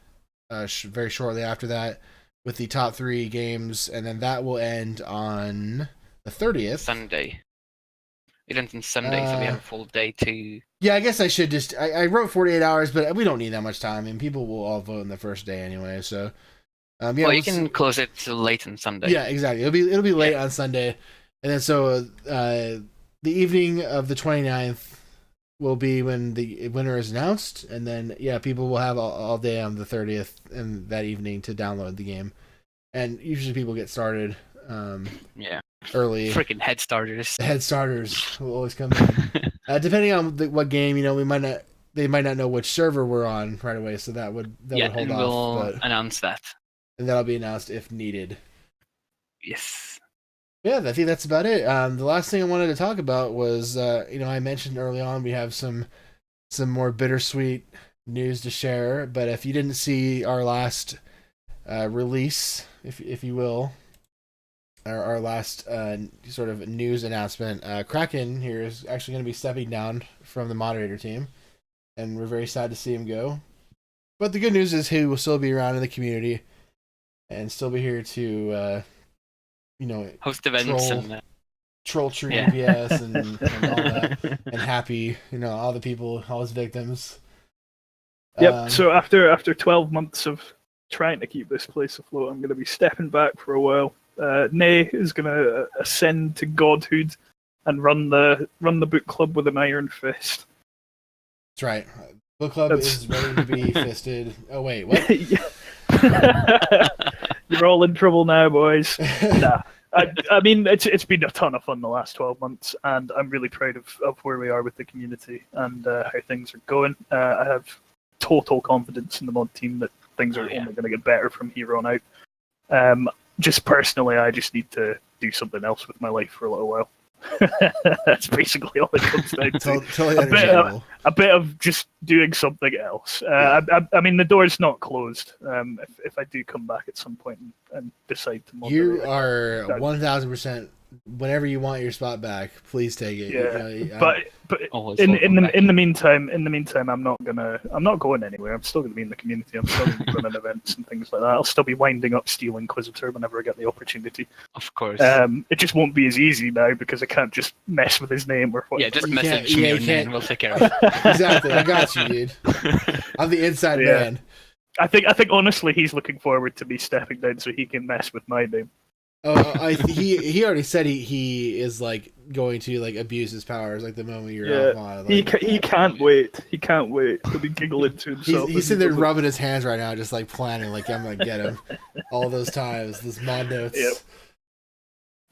very shortly after that with the top 3 games, and then that will end on the 30th. Sunday. It ends on Sunday, so we have a full day to... Yeah, I guess I should just... I wrote 48 hours, but we don't need that much time. I mean, people will all vote on the first day anyway, so... you can close it till late on Sunday. Yeah, exactly. It'll be late on Sunday. And then so the evening of the 29th will be when the winner is announced, and then people will have all day on the 30th and that evening to download the game. And usually people get started early. Freaking head starters. The head starters will always come in. Depending on what game, they might not know which server we're on right away, so that would hold off. We'll announce that. And that'll be announced if needed. Yes. Yeah, I think that's about it. The last thing I wanted to talk about was, I mentioned early on we have some more bittersweet news to share. But if you didn't see our last release, if you will, our last sort of news announcement, Kraken here is actually going to be stepping down from the moderator team, and we're very sad to see him go. But the good news is he will still be around in the community and still be here to host events troll tree ABS and all that, and happy, all the people, all his victims. Yep. So after 12 months of trying to keep this place afloat, I'm going to be stepping back for a while. Nay is going to ascend to godhood and run the book club with an iron fist. That's right. Book club is ready to be fisted. Oh wait, what? You're all in trouble now, boys. Nah. I mean, it's been a ton of fun the last 12 months, and I'm really proud of where we are with the community and how things are going. I have total confidence in the mod team that things are only going to get better from here on out. Just personally, I just need to do something else with my life for a little while. That's basically all it comes down to. Totally a bit of just doing something else. I mean, the door's not closed. If I do come back at some point and decide to moderate, you are 1,000%. Whenever you want your spot back, please take it. Yeah, but in the meantime, I'm not going anywhere. I'm still going to be in the community. I'm still going to be running events and things like that. I'll still be winding up Steel Inquisitor whenever I get the opportunity. Of course. It just won't be as easy now because I can't just mess with his name or whatever. Yeah, just message me your name and we'll take care of it. Exactly, I got you, dude. I'm the inside man. I think honestly he's looking forward to me stepping down so he can mess with my name. He already said he is like going to like abuse his powers like the moment you're off. He can't wait. He can't wait. He'll be giggling to himself. He's sitting there rubbing his hands right now, just like planning, like I'm gonna get him all those times. Those mod notes. Yep.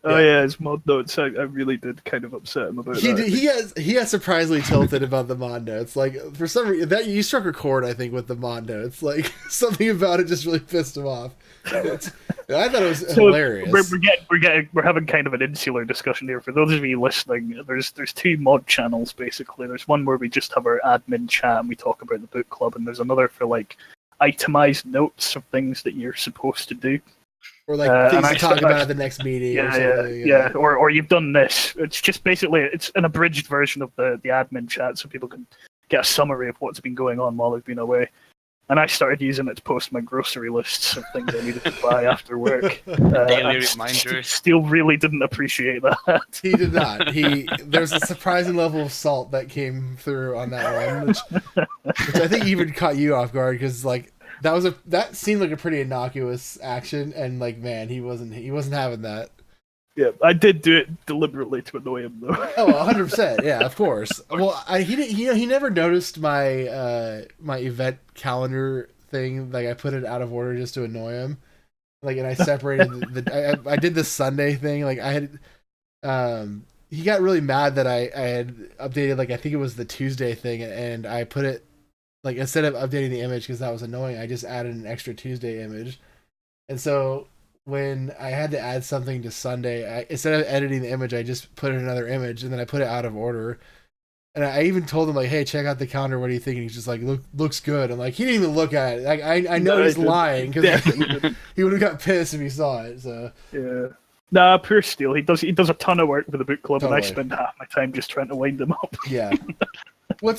Oh yeah, his mod notes. I really did kind of upset him about that. He has surprisingly tilted about the mod notes. Like for some reason, that you struck a chord, I think, with the mod notes. Like something about it just really pissed him off. I thought it was hilarious. We're having kind of an insular discussion here. For those of you listening, there's two mod channels basically. There's one where we just have our admin chat and we talk about the book club, and there's another for like itemized notes of things that you're supposed to do. Or like things to talk about at the next meeting. Yeah. Or you've done this. It's just basically it's an abridged version of the admin chat, so people can get a summary of what's been going on while they've been away. And I started using it to post my grocery lists of things I needed to buy after work. Daily reminders. Steele really didn't appreciate that. He did not. There's a surprising level of salt that came through on that one, which I think even caught you off guard because like. That seemed like a pretty innocuous action, and like, man, he wasn't having that. Yeah, I did do it deliberately to annoy him, though. Oh, 100%, yeah, of course. Well, he never noticed my my event calendar thing. Like, I put it out of order just to annoy him. Like, and I separated I did the Sunday thing. Like, I had he got really mad that I had updated. Like, I think it was the Tuesday thing, and I put it. Like, instead of updating the image because that was annoying, I just added an extra Tuesday image. And so when I had to add something to Sunday, instead of editing the image, I just put in another image, and then I put it out of order. And I even told him, like, hey, check out the calendar. What do you think? And he's just like, looks good. I'm like, he didn't even look at it. Like, I know he's lying because he would have got pissed if he saw it. So yeah. Nah, poor Steele. He does a ton of work for the book club, totally. And I spend half my time just trying to wind him up. Yeah. Well,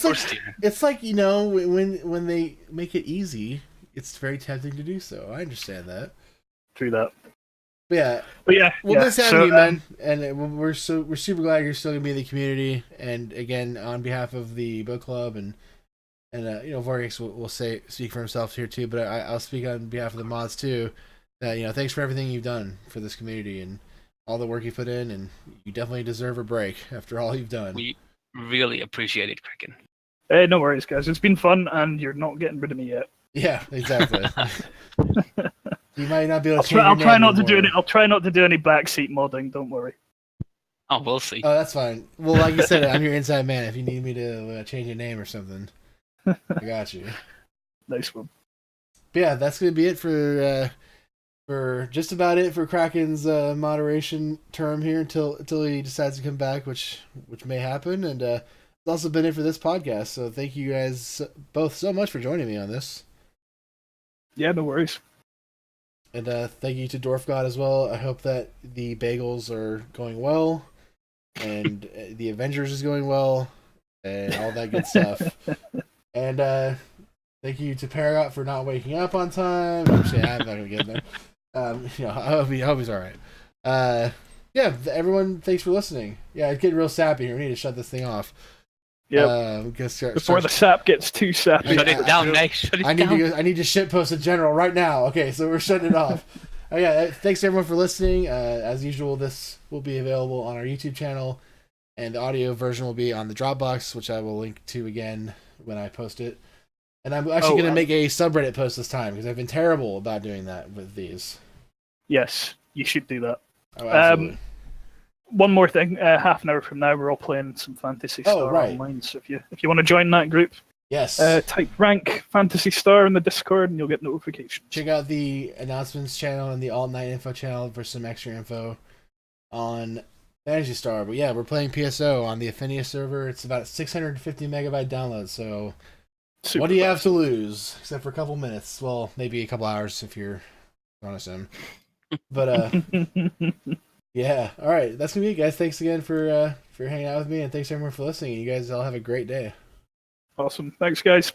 it's like, you know, when they make it easy, it's very tempting to do so. I understand that. True that. But yeah, we'll miss having you, man, and we're super glad you're still gonna be in the community. And again, on behalf of the book club and you know, Vortex will speak for himself here too. But I'll speak on behalf of the mods too. That, you know, thanks for everything you've done for this community and all the work you put in, and you definitely deserve a break after all you've done. We really appreciate it, Kraken. Hey, no worries, guys. It's been fun, and you're not getting rid of me yet. Yeah, exactly. You might not be able to. I'll try not to do any backseat modding. Don't worry. Oh, we'll see. Oh, that's fine. Well, like you said, I'm your inside man. If you need me to change your name or something, I got you. Nice one. But yeah, that's gonna be it for just about it for Kraken's moderation term here until he decides to come back, which may happen. And it's also been it for this podcast. So thank you guys both so much for joining me on this. Yeah, no worries. And thank you to Dwarf God as well. I hope that the bagels are going well, and the Avengers is going well, and all that good stuff. And thank you to Paragot for not waking up on time. Actually, I'm not gonna get there. You know, I hope he's all right. Yeah, everyone, thanks for listening. Yeah, it's getting real sappy here. We need to shut this thing off. Yeah. Before the sap gets too sappy. Shut it down, Nick. Shut it down. I need to shitpost a general right now. Okay, so we're shutting it off. Yeah, thanks everyone for listening. As usual, this will be available on our YouTube channel, and the audio version will be on the Dropbox, which I will link to again when I post it. And I'm actually going to make a subreddit post this time because I've been terrible about doing that with these. Yes, you should do that. Oh, absolutely. One more thing. Half an hour from now, we're all playing some Fantasy Star online. So if you want to join that group, yes, type rank Fantasy Star in the Discord, and you'll get notifications. Check out the announcements channel and the Alt Night info channel for some extra info on Fantasy Star. But yeah, we're playing PSO on the Affinia server. It's about 650 megabyte download. So what do you have to lose except for a couple minutes? Well, maybe a couple hours if you're on a sim. But yeah, all right, that's gonna be it, guys. Thanks again for hanging out with me, and thanks everyone for listening. You guys all have a great day. Awesome, thanks, guys.